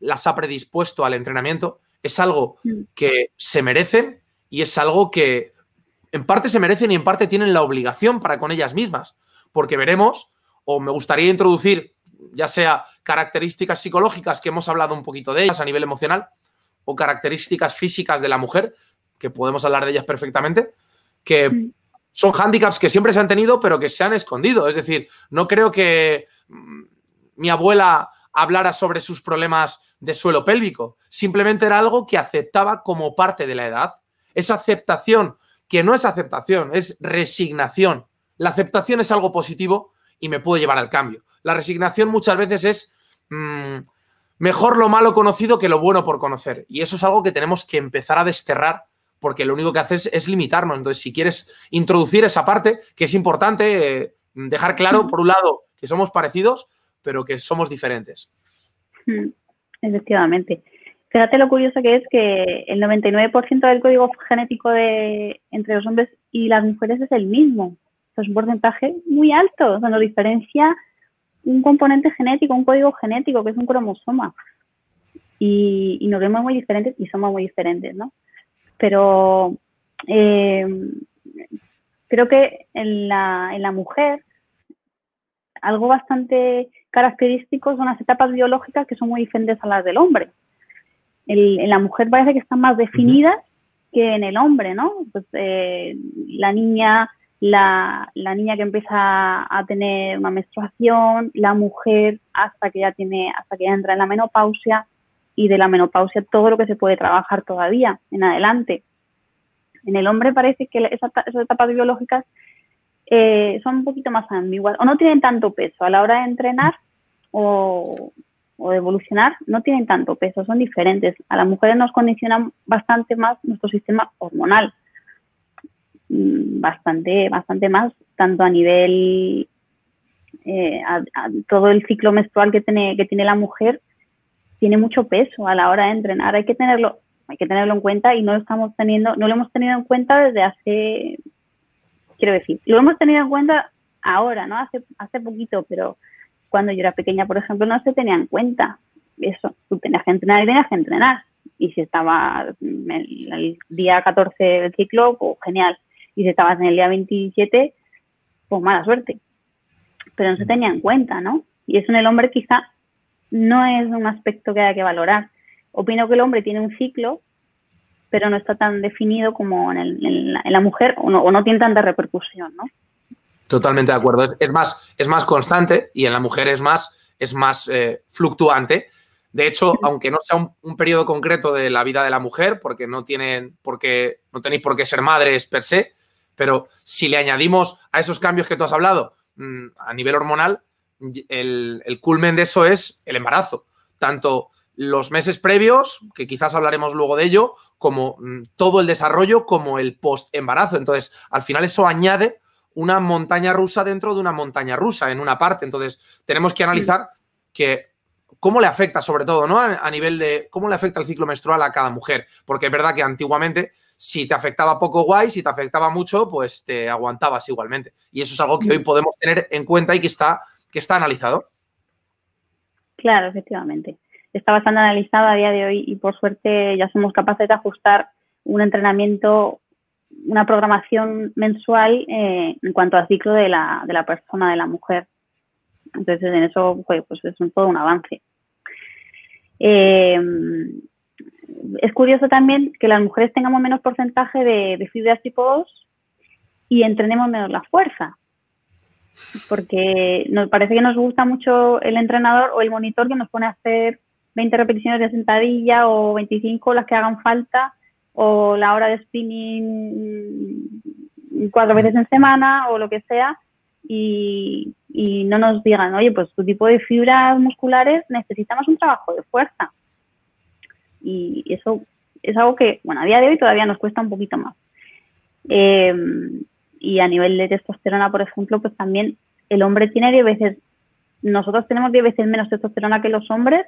S1: las ha predispuesto al entrenamiento, es algo que se merecen y es algo que en parte se merecen y en parte tienen la obligación para con ellas mismas, porque veremos, o me gustaría introducir, ya sea características psicológicas, que hemos hablado un poquito de ellas a nivel emocional, o características físicas de la mujer, que podemos hablar de ellas perfectamente, que son hándicaps que siempre se han tenido, pero que se han escondido. Es decir, no creo que mi abuela hablara sobre sus problemas de suelo pélvico. Simplemente era algo que aceptaba como parte de la edad. Esa aceptación, que no es aceptación, es resignación. La aceptación es algo positivo y me puede llevar al cambio. La resignación muchas veces es mejor lo malo conocido que lo bueno por conocer. Y eso es algo que tenemos que empezar a desterrar, porque lo único que hace es limitarnos. Entonces, si quieres introducir esa parte, que es importante dejar claro, por un lado, que somos parecidos, pero que somos diferentes.
S2: Efectivamente. Fíjate lo curioso que es que el 99% del código genético entre los hombres y las mujeres es el mismo. Es un porcentaje muy alto. O sea, nos diferencia un componente genético, un código genético, que es un cromosoma. Y nos vemos muy diferentes y somos muy diferentes, ¿no? Pero creo que en la mujer algo bastante característico son las etapas biológicas que son muy diferentes a las del hombre. En la mujer parece que están más definidas que en el hombre, ¿no? Pues la niña que empieza a tener una menstruación, la mujer hasta que ya entra en la menopausia, y de la menopausia todo lo que se puede trabajar todavía en adelante. En el hombre parece que esas etapas biológicas son un poquito más ambiguas o no tienen tanto peso a la hora de entrenar o de evolucionar, no tienen tanto peso, son diferentes. A las mujeres nos condicionan bastante más nuestro sistema hormonal, bastante más, tanto a nivel a todo el ciclo menstrual que tiene la mujer, tiene mucho peso a la hora de entrenar. Hay que tenerlo en cuenta y no lo hemos tenido en cuenta desde hace, quiero decir, lo hemos tenido en cuenta ahora, ¿no? Hace poquito, pero cuando yo era pequeña, por ejemplo, no se tenía en cuenta eso. Tú tenías que entrenar y tenías que entrenar. Y si estaba en el día 14 del ciclo, pues genial. Y si estabas en el día 27, pues mala suerte. Pero no se tenía en cuenta, ¿no? Y eso en el hombre quizá no es un aspecto que haya que valorar. Opino que el hombre tiene un ciclo, pero no está tan definido como en la mujer, o no tiene tanta repercusión, ¿no?
S1: Totalmente de acuerdo. Es más constante y en la mujer es más fluctuante. De hecho, aunque no sea un periodo concreto de la vida de la mujer, porque no tenéis por qué ser madres per se, pero si le añadimos a esos cambios que tú has hablado a nivel hormonal, el culmen de eso es el embarazo. Tanto los meses previos, que quizás hablaremos luego de ello, como todo el desarrollo, como el post-embarazo. Entonces, al final eso añade una montaña rusa dentro de una montaña rusa en una parte. Entonces, tenemos que analizar cómo le afecta, sobre todo, ¿no? A nivel de cómo le afecta el ciclo menstrual a cada mujer. Porque es verdad que antiguamente, si te afectaba poco, guay, si te afectaba mucho, pues te aguantabas igualmente. Y eso es algo que hoy podemos tener en cuenta y que está analizado.
S2: Claro, efectivamente. Está bastante analizado a día de hoy y por suerte ya somos capaces de ajustar un entrenamiento, una programación mensual en cuanto al ciclo de la persona, de la mujer. Entonces, en eso pues es todo un avance. Es curioso también que las mujeres tengamos menos porcentaje de fibras tipo 2 y entrenemos menos la fuerza. Porque nos parece que nos gusta mucho el entrenador o el monitor que nos pone a hacer 20 repeticiones de sentadilla o 25, las que hagan falta, o la hora de spinning 4 veces en semana o lo que sea y no nos digan, oye, pues tu tipo de fibras musculares necesita más un trabajo de fuerza. Y eso es algo que, bueno, a día de hoy todavía nos cuesta un poquito más. Y a nivel de testosterona, por ejemplo, pues también el hombre tiene 10 veces, nosotros tenemos 10 veces menos testosterona que los hombres,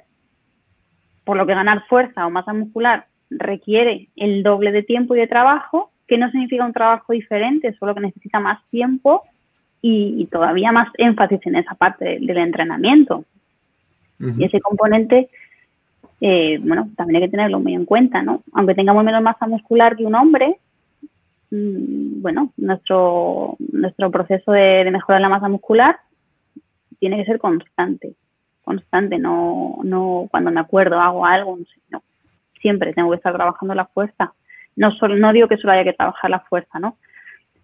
S2: por lo que ganar fuerza o masa muscular requiere el doble de tiempo y de trabajo, que no significa un trabajo diferente, solo que necesita más tiempo y todavía más énfasis en esa parte del entrenamiento. Y ese componente, bueno, también hay que tenerlo muy en cuenta, ¿no? Aunque tengamos menos masa muscular que un hombre, bueno, nuestro proceso de mejorar la masa muscular tiene que ser constante, no cuando me acuerdo hago algo, no sé, no. Siempre tengo que estar trabajando la fuerza. No digo que solo haya que trabajar la fuerza, ¿no?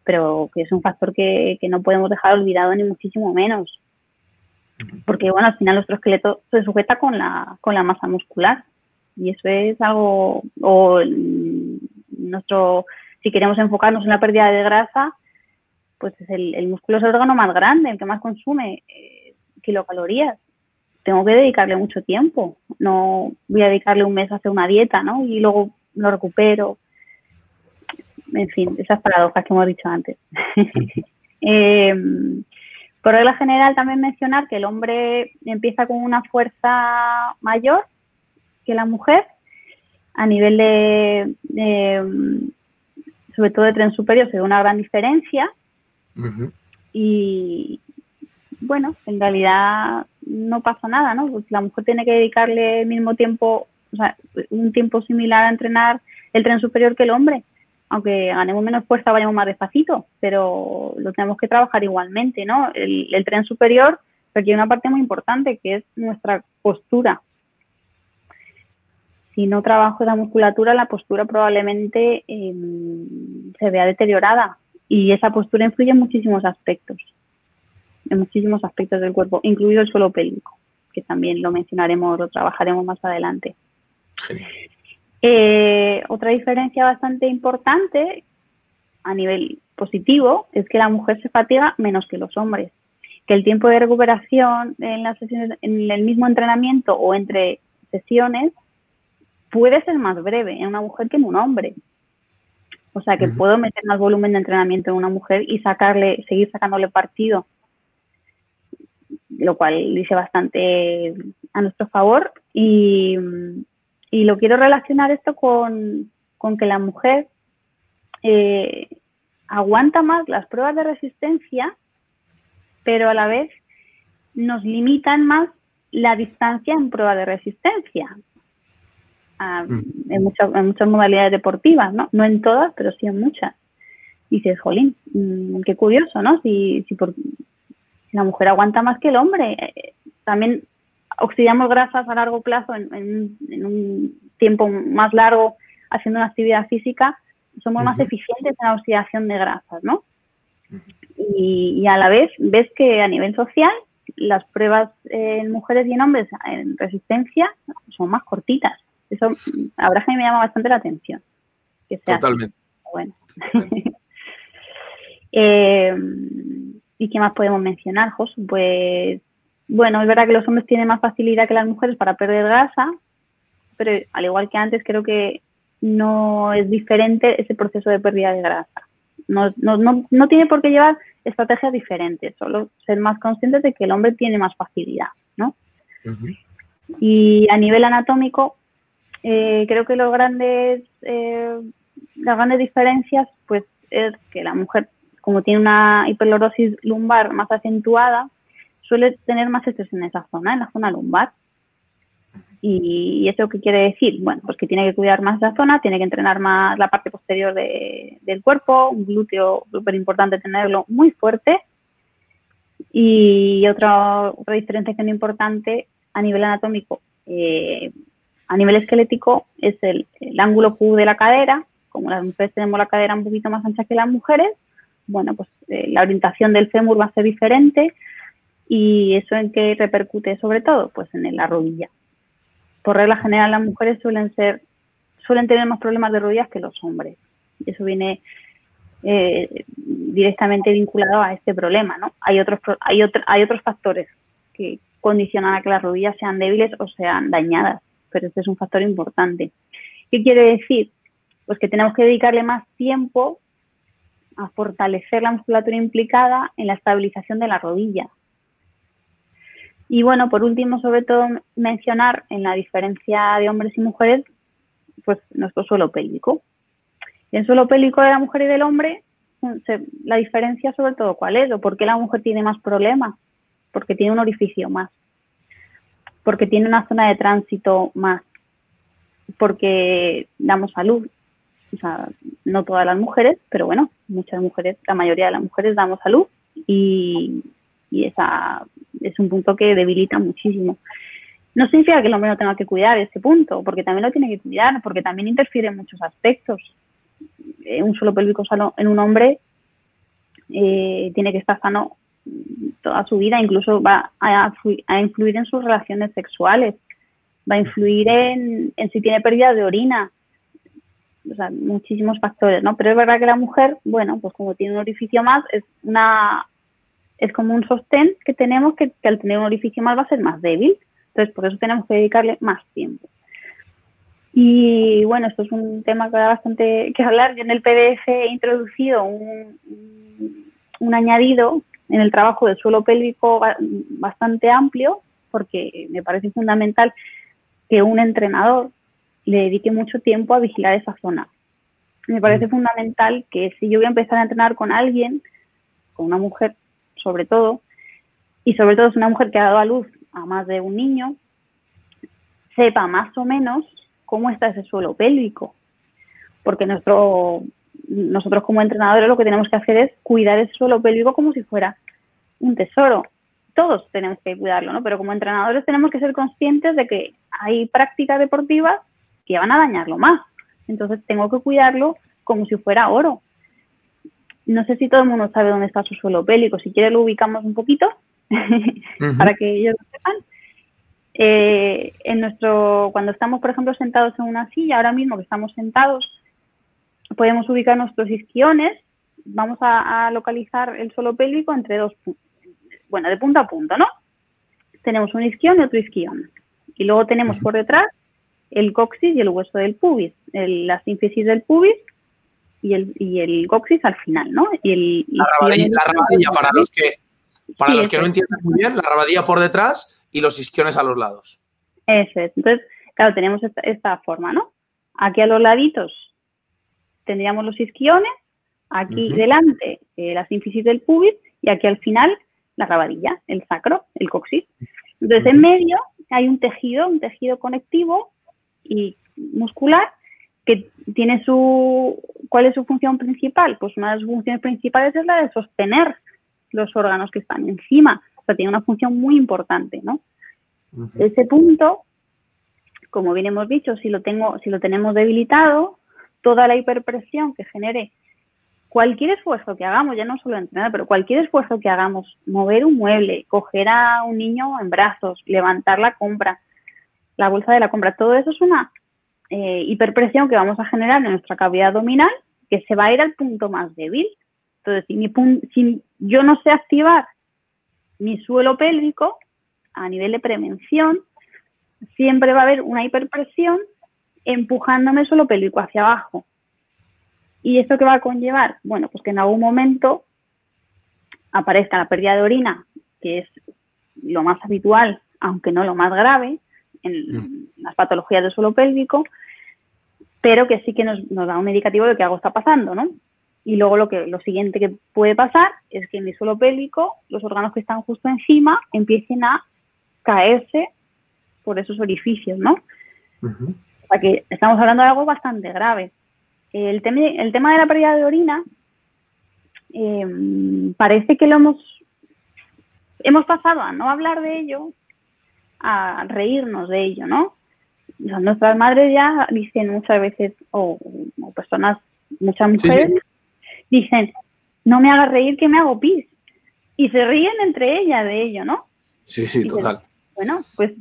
S2: Pero que es un factor que no podemos dejar olvidado ni muchísimo menos. Porque, bueno, al final nuestro esqueleto se sujeta con la masa muscular. Y eso es algo, si queremos enfocarnos en la pérdida de grasa, pues el músculo es el órgano más grande, el que más consume kilocalorías. Tengo que dedicarle mucho tiempo. No voy a dedicarle un mes a hacer una dieta, ¿no? Y luego lo recupero. En fin, esas paradojas que hemos dicho antes. Por regla general, también mencionar que el hombre empieza con una fuerza mayor que la mujer a nivel sobre todo de tren superior, se ve una gran diferencia. Y bueno, en realidad no pasa nada, ¿no? Pues la mujer tiene que dedicarle el mismo tiempo, o sea, un tiempo similar a entrenar el tren superior que el hombre. Aunque ganemos menos fuerza, vayamos más despacito, pero lo tenemos que trabajar igualmente, ¿no? El tren superior requiere una parte muy importante, que es nuestra postura. Si no trabajo esa musculatura, la postura probablemente se vea deteriorada. Y esa postura influye en muchísimos aspectos del cuerpo, incluido el suelo pélvico, que también lo mencionaremos, lo trabajaremos más adelante.
S1: Genial.
S2: Otra diferencia bastante importante a nivel positivo es que la mujer se fatiga menos que los hombres, que el tiempo de recuperación en las sesiones, en el mismo entrenamiento o entre sesiones puede ser más breve en una mujer que en un hombre. O sea que puedo meter más volumen de entrenamiento en una mujer y seguir sacándole partido, lo cual dice bastante a nuestro favor. Y lo quiero relacionar esto con que la mujer aguanta más las pruebas de resistencia, pero a la vez nos limitan más la distancia en pruebas de resistencia. En muchas modalidades deportivas, ¿no? No en todas, pero sí en muchas. Y dices, jolín, qué curioso, ¿no? Si la mujer aguanta más que el hombre. También oxidamos grasas a largo plazo en un tiempo más largo haciendo una actividad física, somos más eficientes en la oxidación de grasas, ¿no? Y a la vez ves que a nivel social las pruebas en mujeres y en hombres en resistencia son más cortitas. Eso, la verdad, que me llama bastante la atención. Que sea
S1: totalmente.
S2: Así. Bueno. ¿Y qué más podemos mencionar, Jos? Pues, bueno, es verdad que los hombres tienen más facilidad que las mujeres para perder grasa, pero al igual que antes, creo que no es diferente ese proceso de pérdida de grasa. No tiene por qué llevar estrategias diferentes, solo ser más conscientes de que el hombre tiene más facilidad, ¿no? Y a nivel anatómico, creo que las grandes diferencias pues es que la mujer, como tiene una hiperlorosis lumbar más acentuada, suele tener más estrés en esa zona, en la zona lumbar. ¿Y eso qué quiere decir? Bueno, pues que tiene que cuidar más esa zona, tiene que entrenar más la parte posterior del cuerpo, un glúteo súper importante tenerlo muy fuerte. Y otra diferenciación importante a nivel anatómico, a nivel esquelético, es el ángulo Q de la cadera. Como las mujeres tenemos la cadera un poquito más ancha que las mujeres, bueno, pues la orientación del fémur va a ser diferente. ¿Y eso en qué repercute sobre todo? Pues en la rodilla. Por regla general, las mujeres suelen tener más problemas de rodillas que los hombres. Y eso viene directamente vinculado a este problema, ¿no? Hay otros factores que condicionan a que las rodillas sean débiles o sean dañadas, pero este es un factor importante. ¿Qué quiere decir? Pues que tenemos que dedicarle más tiempo a fortalecer la musculatura implicada en la estabilización de la rodilla. Y bueno, por último, sobre todo, mencionar en la diferencia de hombres y mujeres, pues nuestro suelo pélvico. En el suelo pélvico de la mujer y del hombre, la diferencia sobre todo, ¿cuál es? ¿O por qué la mujer tiene más problemas? Porque tiene un orificio más, porque tiene una zona de tránsito más, porque damos a luz. O sea, no todas las mujeres, pero bueno, muchas mujeres, la mayoría de las mujeres damos a luz y esa es un punto que debilita muchísimo. No significa que el hombre no tenga que cuidar ese punto, porque también lo tiene que cuidar, porque también interfiere en muchos aspectos. Un suelo pélvico sano en un hombre tiene que estar sano toda su vida, incluso va a influir en sus relaciones sexuales, va a influir en si tiene pérdida de orina, o sea, muchísimos factores, ¿no? Pero es verdad que la mujer, bueno, pues como tiene un orificio más, es como un sostén que tenemos que al tener un orificio más va a ser más débil. Entonces, por eso tenemos que dedicarle más tiempo. Y bueno, esto es un tema que da bastante que hablar. Yo en el PDF he introducido un añadido en el trabajo del suelo pélvico bastante amplio, porque me parece fundamental que un entrenador le dedique mucho tiempo a vigilar esa zona. Me parece fundamental que si yo voy a empezar a entrenar con alguien, con una mujer sobre todo, y sobre todo es una mujer que ha dado a luz a más de un niño, sepa más o menos cómo está ese suelo pélvico. Porque nosotros como entrenadores lo que tenemos que hacer es cuidar el suelo pélvico como si fuera un tesoro. Todos tenemos que cuidarlo, ¿no? Pero como entrenadores tenemos que ser conscientes de que hay prácticas deportivas que van a dañarlo más. Entonces tengo que cuidarlo como si fuera oro. No sé si todo el mundo sabe dónde está su suelo pélvico. Si quiere lo ubicamos un poquito para que ellos lo sepan. Cuando estamos, por ejemplo, sentados en una silla, ahora mismo que estamos sentados, podemos ubicar nuestros isquiones. Vamos a localizar el suelo pélvico entre dos puntos. Bueno, de punto a punto, ¿no? Tenemos un isquión y otro isquión. Y luego tenemos por detrás el coxis y el hueso del pubis, la sínfisis del pubis y el coxis al final, ¿no? Y
S1: la rabadilla para los que no entiendan muy bien, la rabadilla por detrás y los isquiones a los lados.
S2: Eso es. Entonces, claro, tenemos esta forma, ¿no? Aquí a los laditos tendríamos los isquiones, aquí delante la sínfisis del pubis y aquí al final la rabadilla, el sacro, el coxis. Entonces, en medio hay un tejido conectivo y muscular que tiene ¿cuál es su función principal? Pues una de sus funciones principales es la de sostener los órganos que están encima. O sea, tiene una función muy importante, ¿no? Ese punto, como bien hemos dicho, si lo tenemos debilitado, toda la hiperpresión que genere cualquier esfuerzo que hagamos, ya no solo entrenar, pero cualquier esfuerzo que hagamos, mover un mueble, coger a un niño en brazos, levantar la compra, la bolsa de la compra, todo eso es una hiperpresión que vamos a generar en nuestra cavidad abdominal que se va a ir al punto más débil. Entonces, si yo no sé activar mi suelo pélvico a nivel de prevención, siempre va a haber una hiperpresión empujándome el suelo pélvico hacia abajo. ¿Y esto qué va a conllevar? Bueno, pues que en algún momento aparezca la pérdida de orina, que es lo más habitual, aunque no lo más grave, en las patologías del suelo pélvico, pero que sí que nos da un indicativo de que algo está pasando, ¿no? Y luego lo siguiente que puede pasar es que en el suelo pélvico los órganos que están justo encima empiecen a caerse por esos orificios, ¿no? O sea que estamos hablando de algo bastante grave. El tema de la pérdida de orina parece que hemos pasado a no hablar de ello, a reírnos de ello, ¿no? Nuestras madres ya dicen muchas veces, o personas, muchas mujeres, dicen, no me hagas reír que me hago pis. Y se ríen entre ellas de ello, ¿no?
S1: Sí,
S2: dicen,
S1: total.
S2: Bueno, pues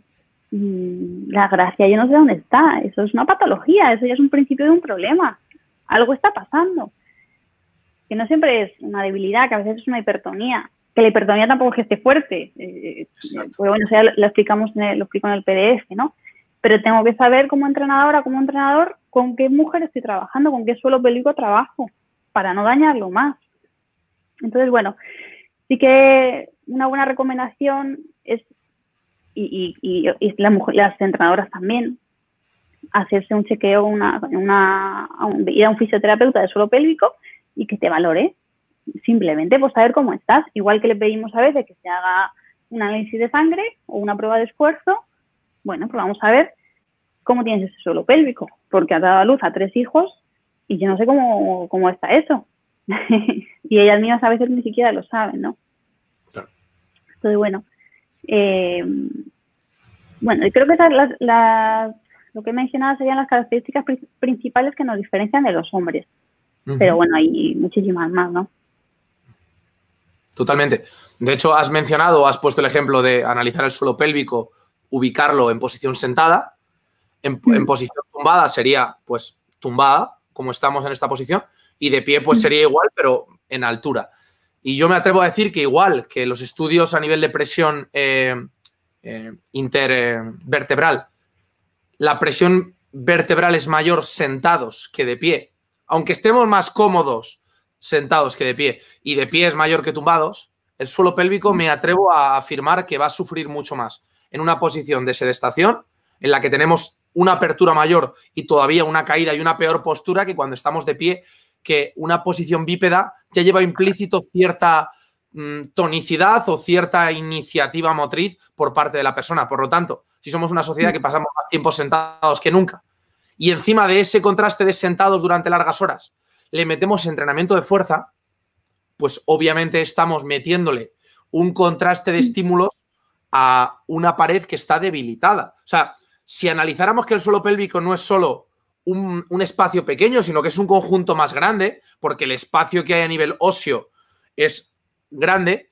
S2: la gracia yo no sé dónde está. Eso es una patología, eso ya es un principio de un problema. Algo está pasando. que no siempre es una debilidad, que a veces es una hipertonía, que la hipertonía tampoco es que esté fuerte. Pues bueno, o sea, lo explicamos lo explico en el PDF, ¿no? Pero tengo que saber como entrenadora, como entrenador, con qué mujer estoy trabajando, con qué suelo pélvico trabajo, para no dañarlo más. Entonces, bueno, sí que una buena recomendación es, y las entrenadoras también, hacerse un chequeo, ir a un fisioterapeuta de suelo pélvico y que te valore, simplemente por saber cómo estás. Igual que le pedimos a veces que se haga un análisis de sangre o una prueba de esfuerzo, bueno, pues vamos a ver cómo tienes ese suelo pélvico, porque has dado a luz a 3 hijos y yo no sé cómo está eso. Y ellas mismas a veces ni siquiera lo saben, ¿no?
S1: Claro.
S2: Entonces, bueno, creo que lo que he mencionado serían las características principales que nos diferencian de los hombres. Pero bueno, hay muchísimas más, ¿no?
S1: Totalmente. De hecho, has puesto el ejemplo de analizar el suelo pélvico, ubicarlo en posición sentada. En posición tumbada sería, pues, tumbada, como estamos en esta posición, y de pie, pues, sería igual, pero en altura. Y yo me atrevo a decir que igual que los estudios a nivel de presión intervertebral, la presión vertebral es mayor sentados que de pie, aunque estemos más cómodos sentados que de pie, y de pie es mayor que tumbados, el suelo pélvico me atrevo a afirmar que va a sufrir mucho más en una posición de sedestación, en la que tenemos una apertura mayor y todavía una caída y una peor postura que cuando estamos de pie, que una posición bípeda ya lleva implícito cierta tonicidad o cierta iniciativa motriz por parte de la persona. Por lo tanto, si somos una sociedad que pasamos más tiempo sentados que nunca y encima de ese contraste de sentados durante largas horas le metemos entrenamiento de fuerza, pues obviamente estamos metiéndole un contraste de estímulos a una pared que está debilitada. O sea, si analizáramos que el suelo pélvico no es solo un espacio pequeño, sino que es un conjunto más grande, porque el espacio que hay a nivel óseo es grande,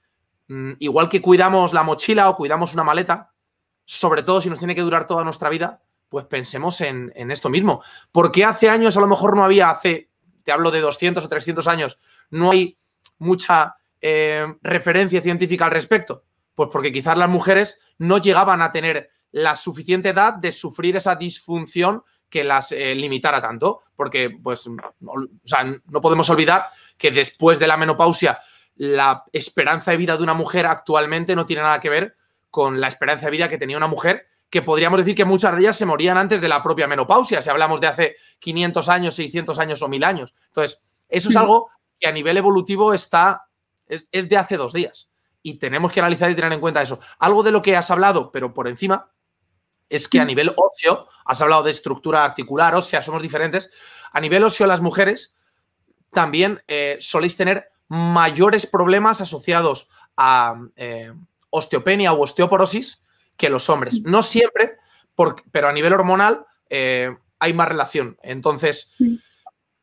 S1: igual que cuidamos la mochila o cuidamos una maleta, sobre todo si nos tiene que durar toda nuestra vida, pues pensemos en esto mismo. Porque hace años a lo mejor no había, te hablo de 200 o 300 años, no hay mucha referencia científica al respecto? Pues porque quizás las mujeres no llegaban a tener la suficiente edad de sufrir esa disfunción que las limitara tanto. Porque, pues, no podemos olvidar que después de la menopausia la esperanza de vida de una mujer actualmente no tiene nada que ver con la esperanza de vida que tenía una mujer, que podríamos decir que muchas de ellas se morían antes de la propia menopausia, si hablamos de hace 500 años, 600 años o 1000 años. Entonces, eso es algo que a nivel evolutivo es de hace 2 días. Y tenemos que analizar y tener en cuenta eso. Algo de lo que has hablado, pero por encima, es que a nivel óseo, has hablado de estructura articular, ósea, somos diferentes. A nivel óseo, las mujeres también soléis tener mayores problemas asociados a osteopenia u osteoporosis que los hombres. No siempre, pero a nivel hormonal hay más relación. Entonces,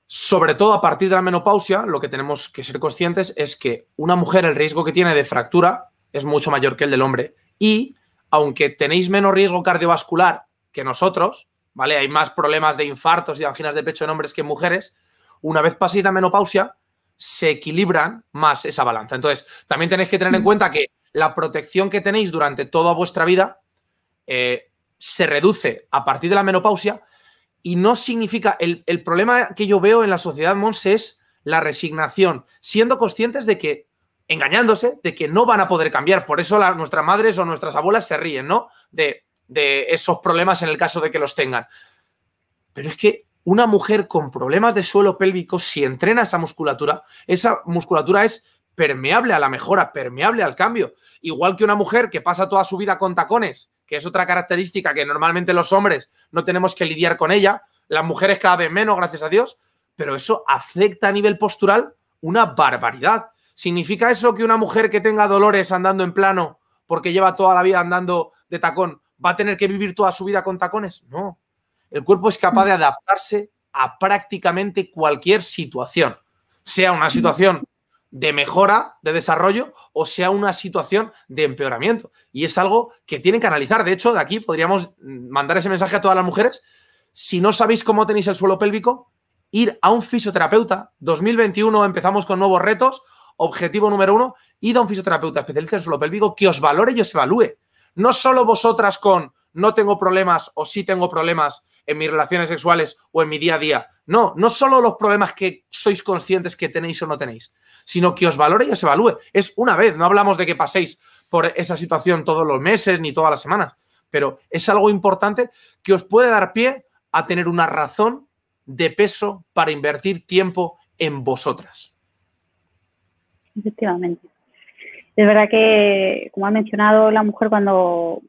S1: sobre todo a partir de la menopausia, lo que tenemos que ser conscientes es que una mujer, el riesgo que tiene de fractura es mucho mayor que el del hombre. Y aunque tenéis menos riesgo cardiovascular que nosotros, ¿vale? Hay más problemas de infartos y anginas de pecho en hombres que en mujeres. Una vez paséis la menopausia, se equilibran más esa balanza. Entonces, también tenéis que tener en cuenta que la protección que tenéis durante toda vuestra vida se reduce a partir de la menopausia. Y no significa… El problema que yo veo en la sociedad, Monse, es la resignación, siendo conscientes de que, engañándose, de que no van a poder cambiar. Por eso nuestras madres o nuestras abuelas se ríen, ¿no? De esos problemas en el caso de que los tengan. Pero es que una mujer con problemas de suelo pélvico, si entrena esa musculatura es permeable a la mejora, permeable al cambio. Igual que una mujer que pasa toda su vida con tacones, que es otra característica que normalmente los hombres no tenemos que lidiar con ella, las mujeres cada vez menos, gracias a Dios, pero eso afecta a nivel postural una barbaridad. ¿Significa eso que una mujer que tenga dolores andando en plano porque lleva toda la vida andando de tacón va a tener que vivir toda su vida con tacones? No. El cuerpo es capaz de adaptarse a prácticamente cualquier situación, sea una situación de mejora, de desarrollo, o sea una situación de empeoramiento. Y es algo que tienen que analizar. De hecho, de aquí podríamos mandar ese mensaje a todas las mujeres. Si no sabéis cómo tenéis el suelo pélvico, ir a un fisioterapeuta. 2021 empezamos con nuevos retos. Objetivo número 1, id a un fisioterapeuta especialista en suelo pélvico que os valore y os evalúe. No solo vosotras con no tengo problemas o sí tengo problemas en mis relaciones sexuales o en mi día a día. No, no solo los problemas que sois conscientes que tenéis o no tenéis, sino que os valore y os evalúe. Es una vez, no hablamos de que paséis por esa situación todos los meses ni todas las semanas, pero es algo importante que os puede dar pie a tener una razón de peso para invertir tiempo en vosotras.
S2: Efectivamente. Es verdad que, como ha mencionado, la mujer cuando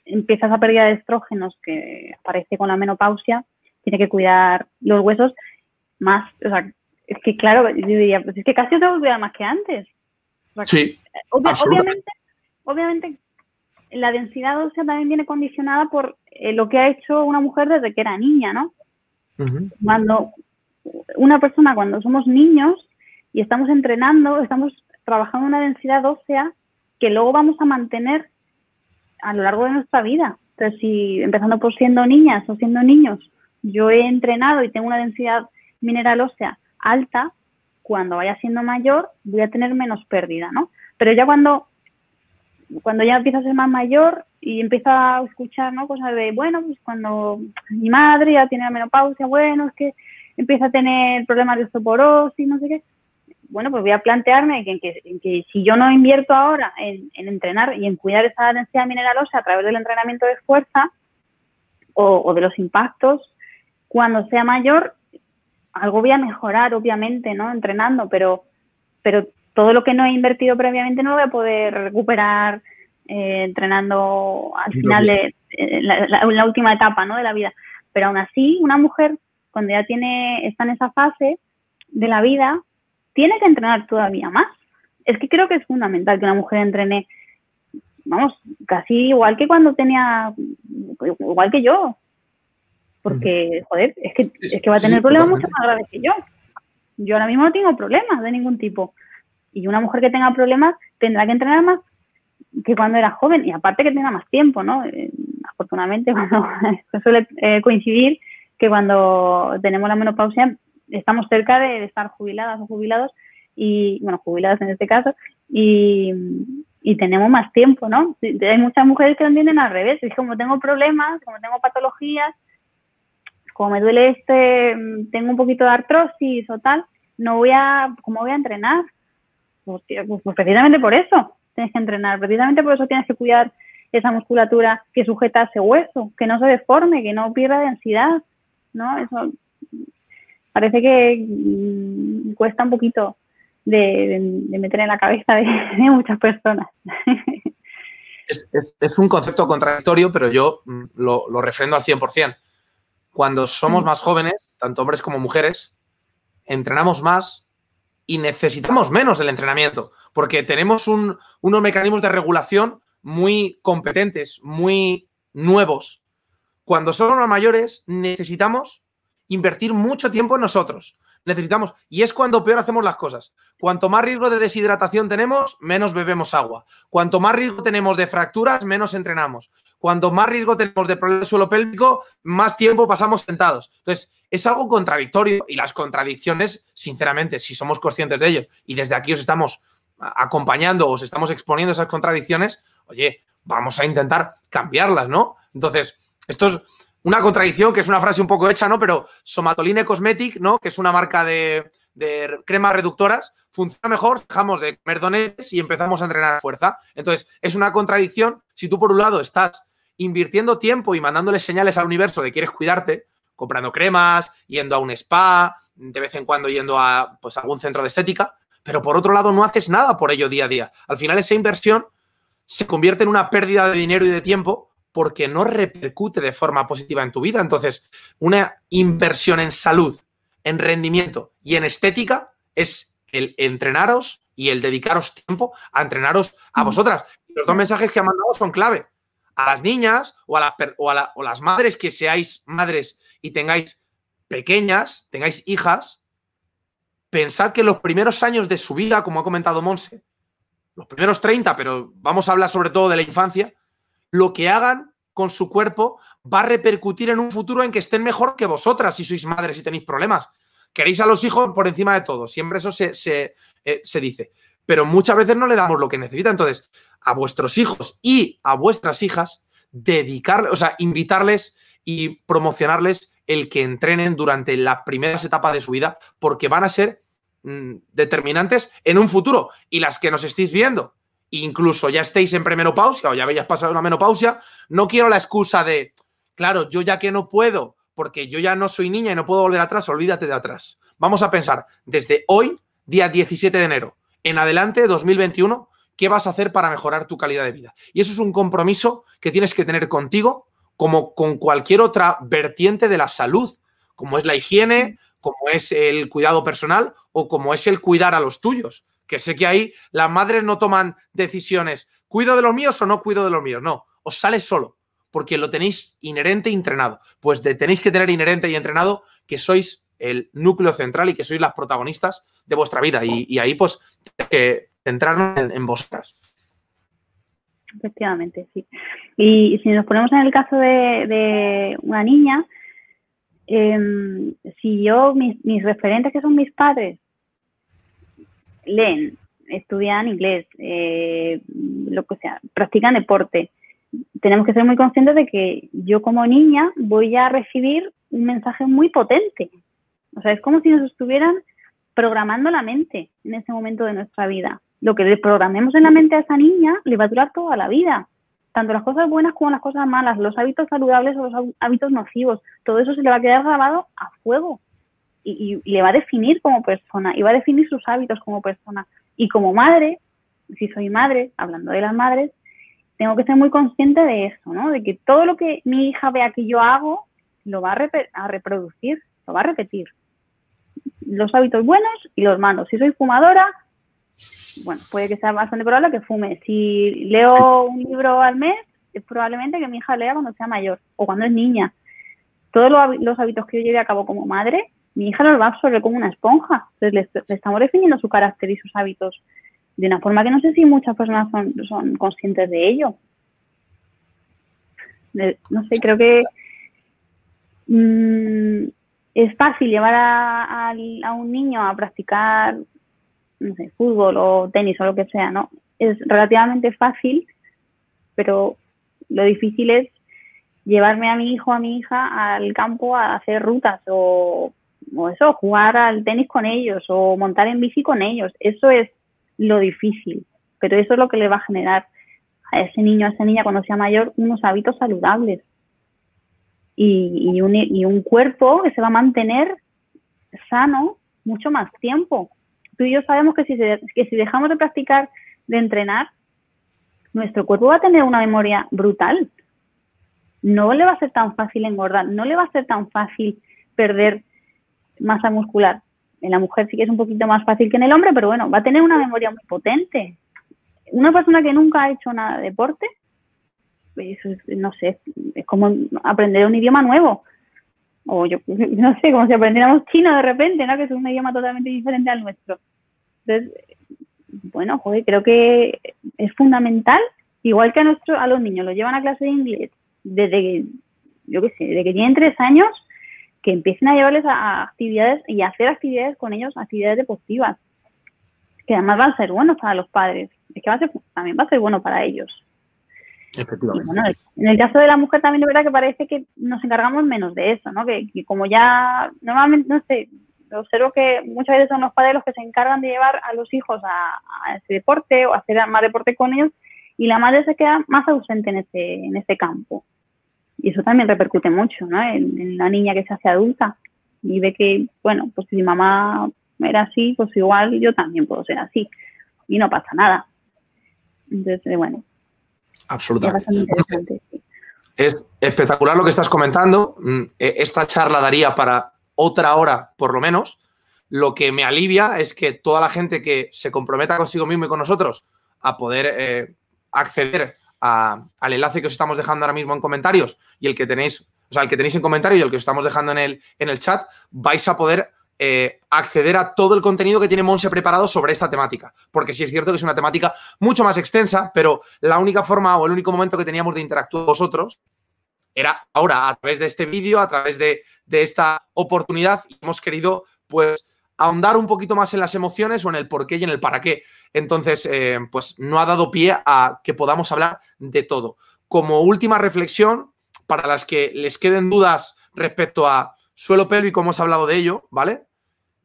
S2: empieza esa pérdida de estrógenos que aparece con la menopausia, tiene que cuidar los huesos más, o sea, es que claro, yo diría, pues es que casi tengo que cuidar más que antes. O sea,
S1: sí,
S2: obviamente la densidad ósea también viene condicionada por lo que ha hecho una mujer desde que era niña, ¿no? Cuando una persona, cuando somos niños y estamos entrenando, estamos trabajando una densidad ósea que luego vamos a mantener a lo largo de nuestra vida. Entonces, si empezando por siendo niñas o siendo niños, yo he entrenado y tengo una densidad mineral ósea alta, cuando vaya siendo mayor voy a tener menos pérdida, ¿no? Pero ya cuando ya empiezo a ser más mayor y empiezo a escuchar, ¿no?, cosas de, bueno, pues cuando mi madre ya tiene la menopausia, bueno, es que empieza a tener problemas de osteoporosis, no sé qué. Bueno, pues voy a plantearme que si yo no invierto ahora en entrenar y en cuidar esa densidad mineral ósea a través del entrenamiento de fuerza o de los impactos, cuando sea mayor, algo voy a mejorar, obviamente, ¿no?, entrenando, pero todo lo que no he invertido previamente no lo voy a poder recuperar entrenando al final de la última etapa, ¿no?, de la vida. Pero aún así, una mujer, cuando ya está en esa fase de la vida, tiene que entrenar todavía más. Es que creo que es fundamental que una mujer entrene, vamos, casi igual que cuando igual que yo. Porque, joder, es que va a tener problemas mucho más graves que yo. Yo ahora mismo no tengo problemas de ningún tipo. Y una mujer que tenga problemas tendrá que entrenar más que cuando era joven. Y aparte que tenga más tiempo, ¿no? Afortunadamente, suele coincidir que cuando tenemos la menopausia estamos cerca de estar jubiladas o jubilados, y bueno, jubiladas en este caso, y tenemos más tiempo, ¿no? Hay muchas mujeres que lo entienden al revés. Es como tengo problemas, como tengo patologías, como me duele tengo un poquito de artrosis o tal, ¿cómo voy a entrenar? Pues precisamente por eso tienes que entrenar, precisamente por eso tienes que cuidar esa musculatura que sujeta ese hueso, que no se deforme, que no pierda densidad, ¿no? Eso parece que cuesta un poquito de meter en la cabeza de muchas personas.
S1: Es un concepto contradictorio, pero yo lo refrendo al 100%. Cuando somos más jóvenes, tanto hombres como mujeres, entrenamos más y necesitamos menos el entrenamiento, porque tenemos unos mecanismos de regulación muy competentes, muy nuevos. Cuando somos más mayores, necesitamos invertir mucho tiempo en nosotros. Y es cuando peor hacemos las cosas. Cuanto más riesgo de deshidratación tenemos, menos bebemos agua. Cuanto más riesgo tenemos de fracturas, menos entrenamos. Cuanto más riesgo tenemos de problemas del suelo pélvico, más tiempo pasamos sentados. Entonces, es algo contradictorio, y las contradicciones, sinceramente, si somos conscientes de ello y desde aquí os estamos acompañando, os estamos exponiendo esas contradicciones, oye, vamos a intentar cambiarlas, ¿no? Entonces, esto es una contradicción, que es una frase un poco hecha, ¿no? Pero Somatoline Cosmetic, ¿no?, que es una marca de cremas reductoras, funciona mejor si dejamos de comer donetes y empezamos a entrenar fuerza. Entonces, es una contradicción si tú, por un lado, estás invirtiendo tiempo y mandándole señales al universo de que quieres cuidarte, comprando cremas, yendo a un spa, de vez en cuando yendo a algún centro de estética, pero por otro lado no haces nada por ello día a día. Al final esa inversión se convierte en una pérdida de dinero y de tiempo porque no repercute de forma positiva en tu vida. Entonces, una inversión en salud, en rendimiento y en estética es el entrenaros y el dedicaros tiempo a entrenaros a vosotras. Los dos mensajes que han mandado son clave. A las niñas o las madres que seáis madres y tengáis pequeñas, tengáis hijas, pensad que los primeros años de su vida, como ha comentado Monse, los primeros 30, pero vamos a hablar sobre todo de la infancia, lo que hagan con su cuerpo va a repercutir en un futuro en que estén mejor que vosotras si sois madres y tenéis problemas. queréis a los hijos por encima de todo, siempre eso se dice, pero muchas veces no le damos lo que necesita. Entonces, a vuestros hijos y a vuestras hijas, dedicarles, o sea, invitarles y promocionarles el que entrenen durante las primeras etapas de su vida, porque van a ser determinantes en un futuro. Y las que nos estéis viendo, incluso ya estéis en premenopausia o ya habéis pasado una menopausia, no quiero la excusa de, claro, yo ya que no puedo, porque yo ya no soy niña y no puedo volver atrás, olvídate de atrás. Vamos a pensar desde hoy, día 17 de enero, en adelante, 2021, ¿qué vas a hacer para mejorar tu calidad de vida? Y eso es un compromiso que tienes que tener contigo, como con cualquier otra vertiente de la salud, como es la higiene, como es el cuidado personal o como es el cuidar a los tuyos. Que sé que ahí las madres no toman decisiones, ¿cuido de los míos o no cuido de los míos? No, os sale solo, porque lo tenéis inherente y entrenado. Pues tenéis que tener inherente y entrenado que sois el núcleo central y que sois las protagonistas de vuestra vida. Y ahí, pues, que centrarnos en vosotras.
S2: Efectivamente, sí. Y si nos ponemos en el caso de una niña, si yo, mis referentes, que son mis padres, leen, estudian inglés, lo que sea, practican deporte, tenemos que ser muy conscientes de que yo como niña voy a recibir un mensaje muy potente. O sea, es como si nos estuvieran programando la mente en ese momento de nuestra vida. Lo que le programemos en la mente a esa niña le va a durar toda la vida. Tanto las cosas buenas como las cosas malas, los hábitos saludables o los hábitos nocivos, todo eso se le va a quedar grabado a fuego y le va a definir como persona y va a definir sus hábitos como persona. Y como madre, si soy madre, hablando de las madres, tengo que ser muy consciente de eso, ¿no? De que todo lo que mi hija vea que yo hago, lo va a reproducir, lo va a repetir. Los hábitos buenos y los malos. Si soy fumadora, bueno, puede que sea bastante probable que fume. Si leo un libro al mes, es probablemente que mi hija lea cuando sea mayor o cuando es niña. Todos los hábitos que yo lleve a cabo como madre, mi hija los va a absorber como una esponja. Entonces, le estamos definiendo su carácter y sus hábitos de una forma que no sé si muchas personas son conscientes de ello. No sé, creo que es fácil llevar a un niño a practicar, no sé, fútbol o tenis o lo que sea, ¿no? Es relativamente fácil, pero lo difícil es llevarme a mi hijo o a mi hija al campo a hacer rutas o eso, jugar al tenis con ellos o montar en bici con ellos. Eso es lo difícil, pero eso es lo que le va a generar a ese niño, a esa niña cuando sea mayor, unos hábitos saludables y un cuerpo que se va a mantener sano mucho más tiempo. Tú y yo sabemos que si dejamos de practicar, de entrenar, nuestro cuerpo va a tener una memoria brutal. No le va a ser tan fácil engordar, no le va a ser tan fácil perder masa muscular. En la mujer sí que es un poquito más fácil que en el hombre, pero bueno, va a tener una memoria muy potente. Una persona que nunca ha hecho nada de deporte, eso es, no sé, es como aprender un idioma nuevo. O yo no sé, como si aprendiéramos chino de repente, ¿no? Que es un idioma totalmente diferente al nuestro. Entonces, bueno, joder, creo que es fundamental, igual que a los niños los llevan a clase de inglés desde que tienen 3 años, que empiecen a llevarles a actividades y a hacer actividades con ellos, actividades deportivas, que además van a ser buenos para los padres, es que también va a ser bueno para ellos.
S1: Efectivamente.
S2: Y bueno, en el caso de la mujer también es verdad que parece que nos encargamos menos de eso, ¿no? Que como ya normalmente, no sé, observo que muchas veces son los padres los que se encargan de llevar a los hijos a ese deporte o a hacer más deporte con ellos y la madre se queda más ausente en ese campo. Y eso también repercute mucho, ¿no? En la niña que se hace adulta y ve que, bueno, pues si mi mamá era así, pues igual yo también puedo ser así y no pasa nada. Entonces, bueno.
S1: Absolutamente. Es espectacular lo que estás comentando. Esta charla daría para otra hora, por lo menos. Lo que me alivia es que toda la gente que se comprometa consigo mismo y con nosotros a poder acceder al enlace que os estamos dejando ahora mismo en comentarios y el que tenéis en comentarios y el que os estamos dejando en el chat, vais a poder acceder a todo el contenido que tiene Montse preparado sobre esta temática. Porque sí es cierto que es una temática mucho más extensa, pero la única forma o el único momento que teníamos de interactuar con vosotros era ahora, a través de este vídeo, a través de esta oportunidad, y hemos querido pues ahondar un poquito más en las emociones o en el por qué y en el para qué. Entonces, pues no ha dado pie a que podamos hablar de todo. Como última reflexión, para las que les queden dudas respecto a suelo pélvico, hemos hablado de ello, ¿vale?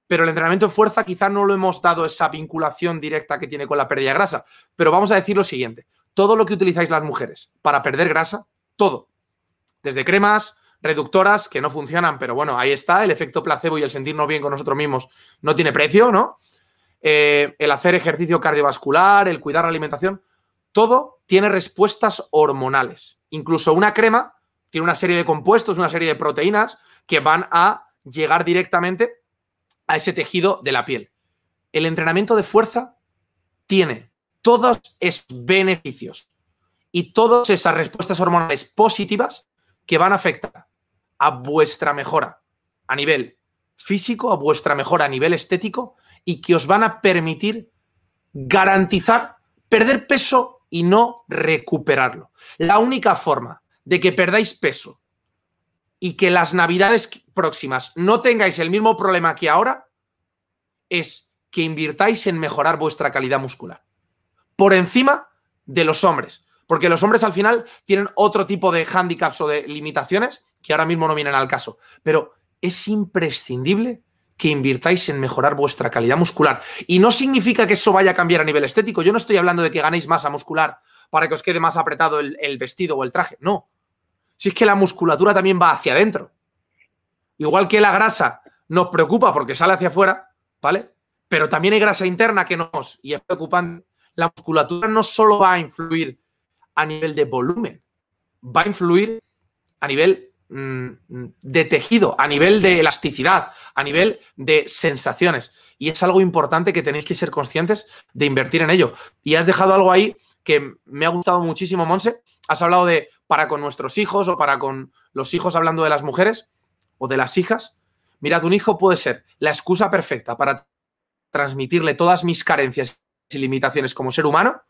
S1: Pero el entrenamiento de fuerza quizá no lo hemos dado esa vinculación directa que tiene con la pérdida de grasa. Pero vamos a decir lo siguiente. Todo lo que utilizáis las mujeres para perder grasa, todo, desde cremas, reductoras, que no funcionan, pero bueno, ahí está, el efecto placebo y el sentirnos bien con nosotros mismos no tiene precio, ¿no? El hacer ejercicio cardiovascular, el cuidar la alimentación, todo tiene respuestas hormonales. Incluso una crema tiene una serie de compuestos, una serie de proteínas que van a llegar directamente a ese tejido de la piel. El entrenamiento de fuerza tiene todos esos beneficios y todas esas respuestas hormonales positivas que van a afectar a vuestra mejora a nivel físico, a vuestra mejora a nivel estético y que os van a permitir garantizar perder peso y no recuperarlo. La única forma de que perdáis peso y que las navidades próximas no tengáis el mismo problema que ahora es que invirtáis en mejorar vuestra calidad muscular por encima de los hombres. Porque los hombres al final tienen otro tipo de hándicaps o de limitaciones que ahora mismo no vienen al caso. Pero es imprescindible que invirtáis en mejorar vuestra calidad muscular. Y no significa que eso vaya a cambiar a nivel estético. Yo no estoy hablando de que ganéis masa muscular para que os quede más apretado el vestido o el traje. No. Si es que la musculatura también va hacia adentro. Igual que la grasa nos preocupa porque sale hacia afuera, ¿vale? Pero también hay grasa interna que nos, y es preocupante. La musculatura no solo va a influir a nivel de volumen, va a influir a nivel de tejido, a nivel de elasticidad, a nivel de sensaciones. Y es algo importante que tenéis que ser conscientes de invertir en ello. Y has dejado algo ahí que me ha gustado muchísimo, Monse. Has hablado de para con nuestros hijos o para con los hijos, hablando de las mujeres o de las hijas. Mirad, un hijo puede ser la excusa perfecta para transmitirle todas mis carencias y limitaciones como ser humano,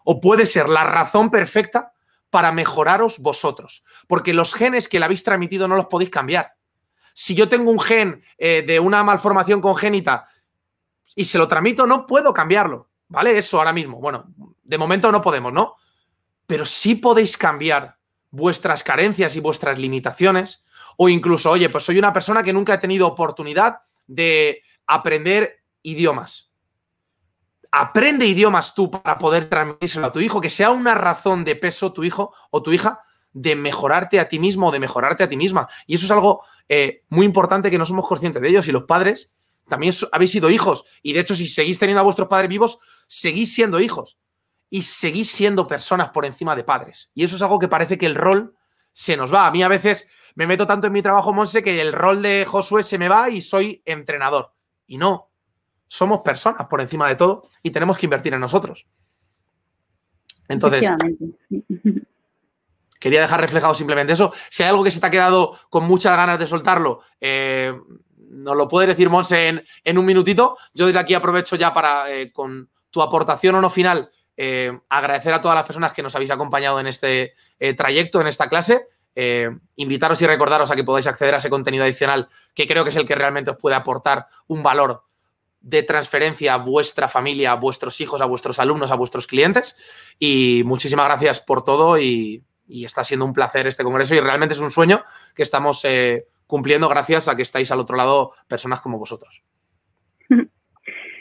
S1: o puede ser la razón perfecta para mejoraros vosotros. Porque los genes que le habéis transmitido no los podéis cambiar. Si yo tengo un gen de una malformación congénita y se lo transmito, no puedo cambiarlo, ¿vale? Eso ahora mismo. Bueno, de momento no podemos, ¿no? Pero sí podéis cambiar vuestras carencias y vuestras limitaciones. O incluso, oye, pues soy una persona que nunca he tenido oportunidad de aprender idiomas. Aprende idiomas tú para poder transmitírselo a tu hijo, que sea una razón de peso tu hijo o tu hija de mejorarte a ti mismo o de mejorarte a ti misma. Y eso es algo muy importante que no somos conscientes de ellos. Y los padres también habéis sido hijos. Y de hecho, si seguís teniendo a vuestros padres vivos, seguís siendo hijos. Y seguís siendo personas por encima de padres. Y eso es algo que parece que el rol se nos va. A mí a veces me meto tanto en mi trabajo, Monse, que el rol de Josué se me va y soy entrenador. Y no. Somos personas por encima de todo y tenemos que invertir en nosotros. Entonces, quería dejar reflejado simplemente eso. Si hay algo que se te ha quedado con muchas ganas de soltarlo, nos lo puedes decir, Monse, en un minutito. Yo desde aquí aprovecho ya para, con tu aportación o no final, agradecer a todas las personas que nos habéis acompañado en este trayecto, en esta clase. Invitaros y recordaros a que podáis acceder a ese contenido adicional que creo que es el que realmente os puede aportar un valor de transferencia a vuestra familia, a vuestros hijos, a vuestros alumnos, a vuestros clientes. Y muchísimas gracias por todo y está siendo un placer este congreso y realmente es un sueño que estamos cumpliendo gracias a que estáis al otro lado personas como vosotros.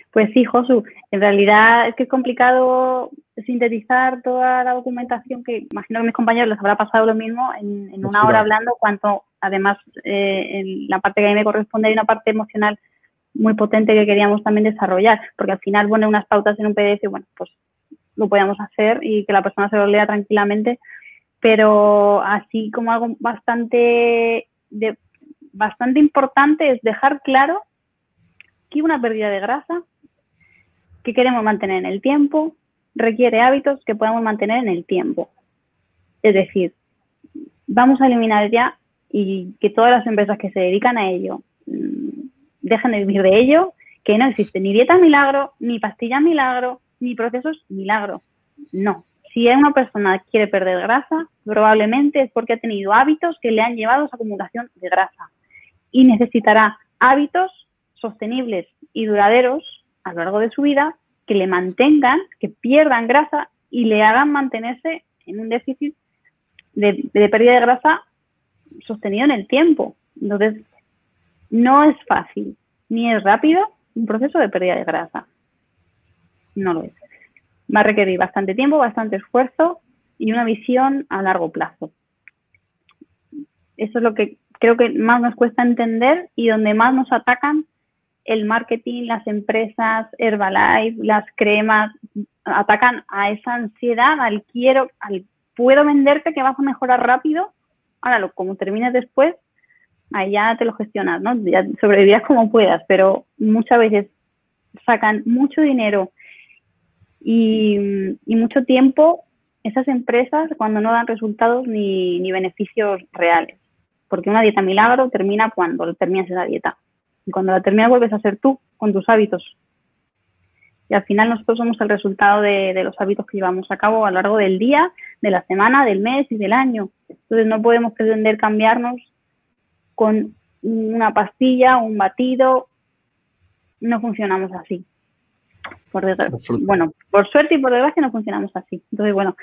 S2: Pues sí, Josu, en realidad es que es complicado sintetizar toda la documentación que imagino que a mis compañeros les habrá pasado lo mismo en una hora hablando, cuanto además en la parte que a mí me corresponde hay una parte emocional muy potente que queríamos también desarrollar, porque al final poner unas pautas en un PDF, bueno, pues lo podíamos hacer y que la persona se lo lea tranquilamente, pero así como algo bastante importante es dejar claro que una pérdida de grasa que queremos mantener en el tiempo requiere hábitos que podamos mantener en el tiempo. Es decir, vamos a eliminar ya y que todas las empresas que se dedican a ello dejen de vivir de ello, que no existe ni dieta milagro, ni pastilla milagro, ni procesos milagro. No. Si una persona quiere perder grasa, probablemente es porque ha tenido hábitos que le han llevado a esa acumulación de grasa. Y necesitará hábitos sostenibles y duraderos a lo largo de su vida, que le mantengan, que pierdan grasa y le hagan mantenerse en un déficit de pérdida de grasa sostenido en el tiempo. Entonces, no es fácil ni es rápido un proceso de pérdida de grasa. No lo es. Va a requerir bastante tiempo, bastante esfuerzo y una visión a largo plazo. Eso es lo que creo que más nos cuesta entender y donde más nos atacan el marketing, las empresas, Herbalife, las cremas, atacan a esa ansiedad, al puedo venderte que vas a mejorar rápido. Ahora, como termines después, ahí ya te lo gestionas, ¿no? Ya sobrevivirás como puedas, pero muchas veces sacan mucho dinero y mucho tiempo esas empresas cuando no dan resultados ni beneficios reales. Porque una dieta milagro termina cuando terminas esa dieta. Y cuando la terminas vuelves a ser tú, con tus hábitos. Y al final nosotros somos el resultado de los hábitos que llevamos a cabo a lo largo del día, de la semana, del mes y del año. Entonces no podemos pretender cambiarnos con una pastilla, un batido. No funcionamos así. Bueno, por suerte y por desgracia no funcionamos así. Entonces, bueno,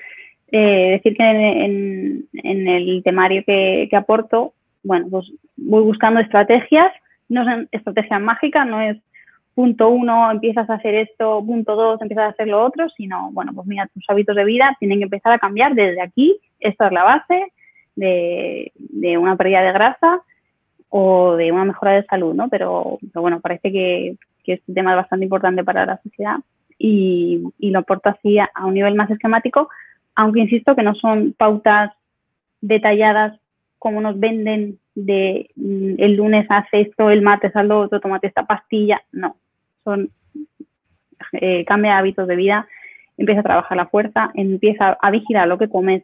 S2: decir que en el temario que aporto, bueno, pues voy buscando estrategias. No son estrategias mágicas, no es punto 1 empiezas a hacer esto, punto 2 empiezas a hacer lo otro, sino, bueno, pues mira, tus hábitos de vida tienen que empezar a cambiar desde aquí. Esta es la base de una pérdida de grasa o de una mejora de salud, ¿no? Pero bueno, parece que este tema es bastante importante para la sociedad y lo aporto así a un nivel más esquemático, aunque insisto que no son pautas detalladas como nos venden de el lunes haz esto, el martes haz lo otro, tómate esta pastilla. No, son cambia hábitos de vida, empieza a trabajar la fuerza, empieza a vigilar lo que comes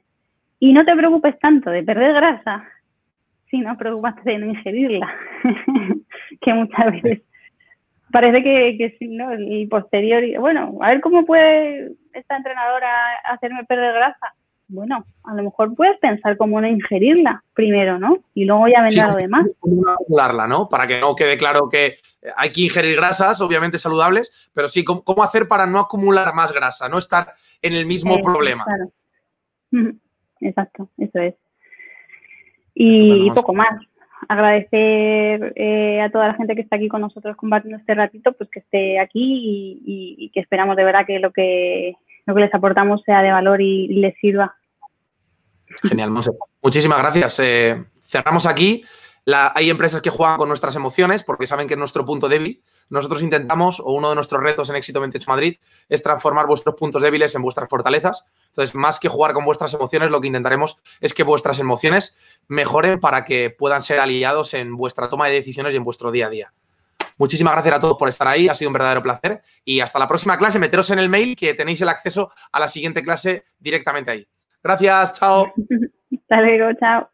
S2: y no te preocupes tanto de perder grasa, sino preocúpate de no ingerirla, que muchas veces parece que sí, ¿no? Y posterior, bueno, a ver cómo puede esta entrenadora hacerme perder grasa. Bueno, a lo mejor puedes pensar cómo no ingerirla primero, ¿no? Y luego ya vendrá lo demás.
S1: Cómo acumularla, ¿no? Para que no quede claro que hay que ingerir grasas, obviamente saludables, pero sí, cómo hacer para no acumular más grasa, no estar en el mismo problema.
S2: Claro. Exacto, eso es. Y poco más. Agradecer a toda la gente que está aquí con nosotros compartiendo este ratito, pues que esté aquí y que esperamos de verdad que lo que les aportamos sea de valor y les sirva.
S1: Genial, Monse. Muchísimas gracias. Cerramos aquí. Hay empresas que juegan con nuestras emociones porque saben que es nuestro punto débil. Nosotros intentamos, o uno de nuestros retos en Éxito 28 Madrid, es transformar vuestros puntos débiles en vuestras fortalezas. Entonces, más que jugar con vuestras emociones, lo que intentaremos es que vuestras emociones mejoren para que puedan ser aliados en vuestra toma de decisiones y en vuestro día a día. Muchísimas gracias a todos por estar ahí, ha sido un verdadero placer y hasta la próxima clase. Meteros en el mail que tenéis el acceso a la siguiente clase directamente ahí. Gracias, chao.
S2: Hasta luego, chao.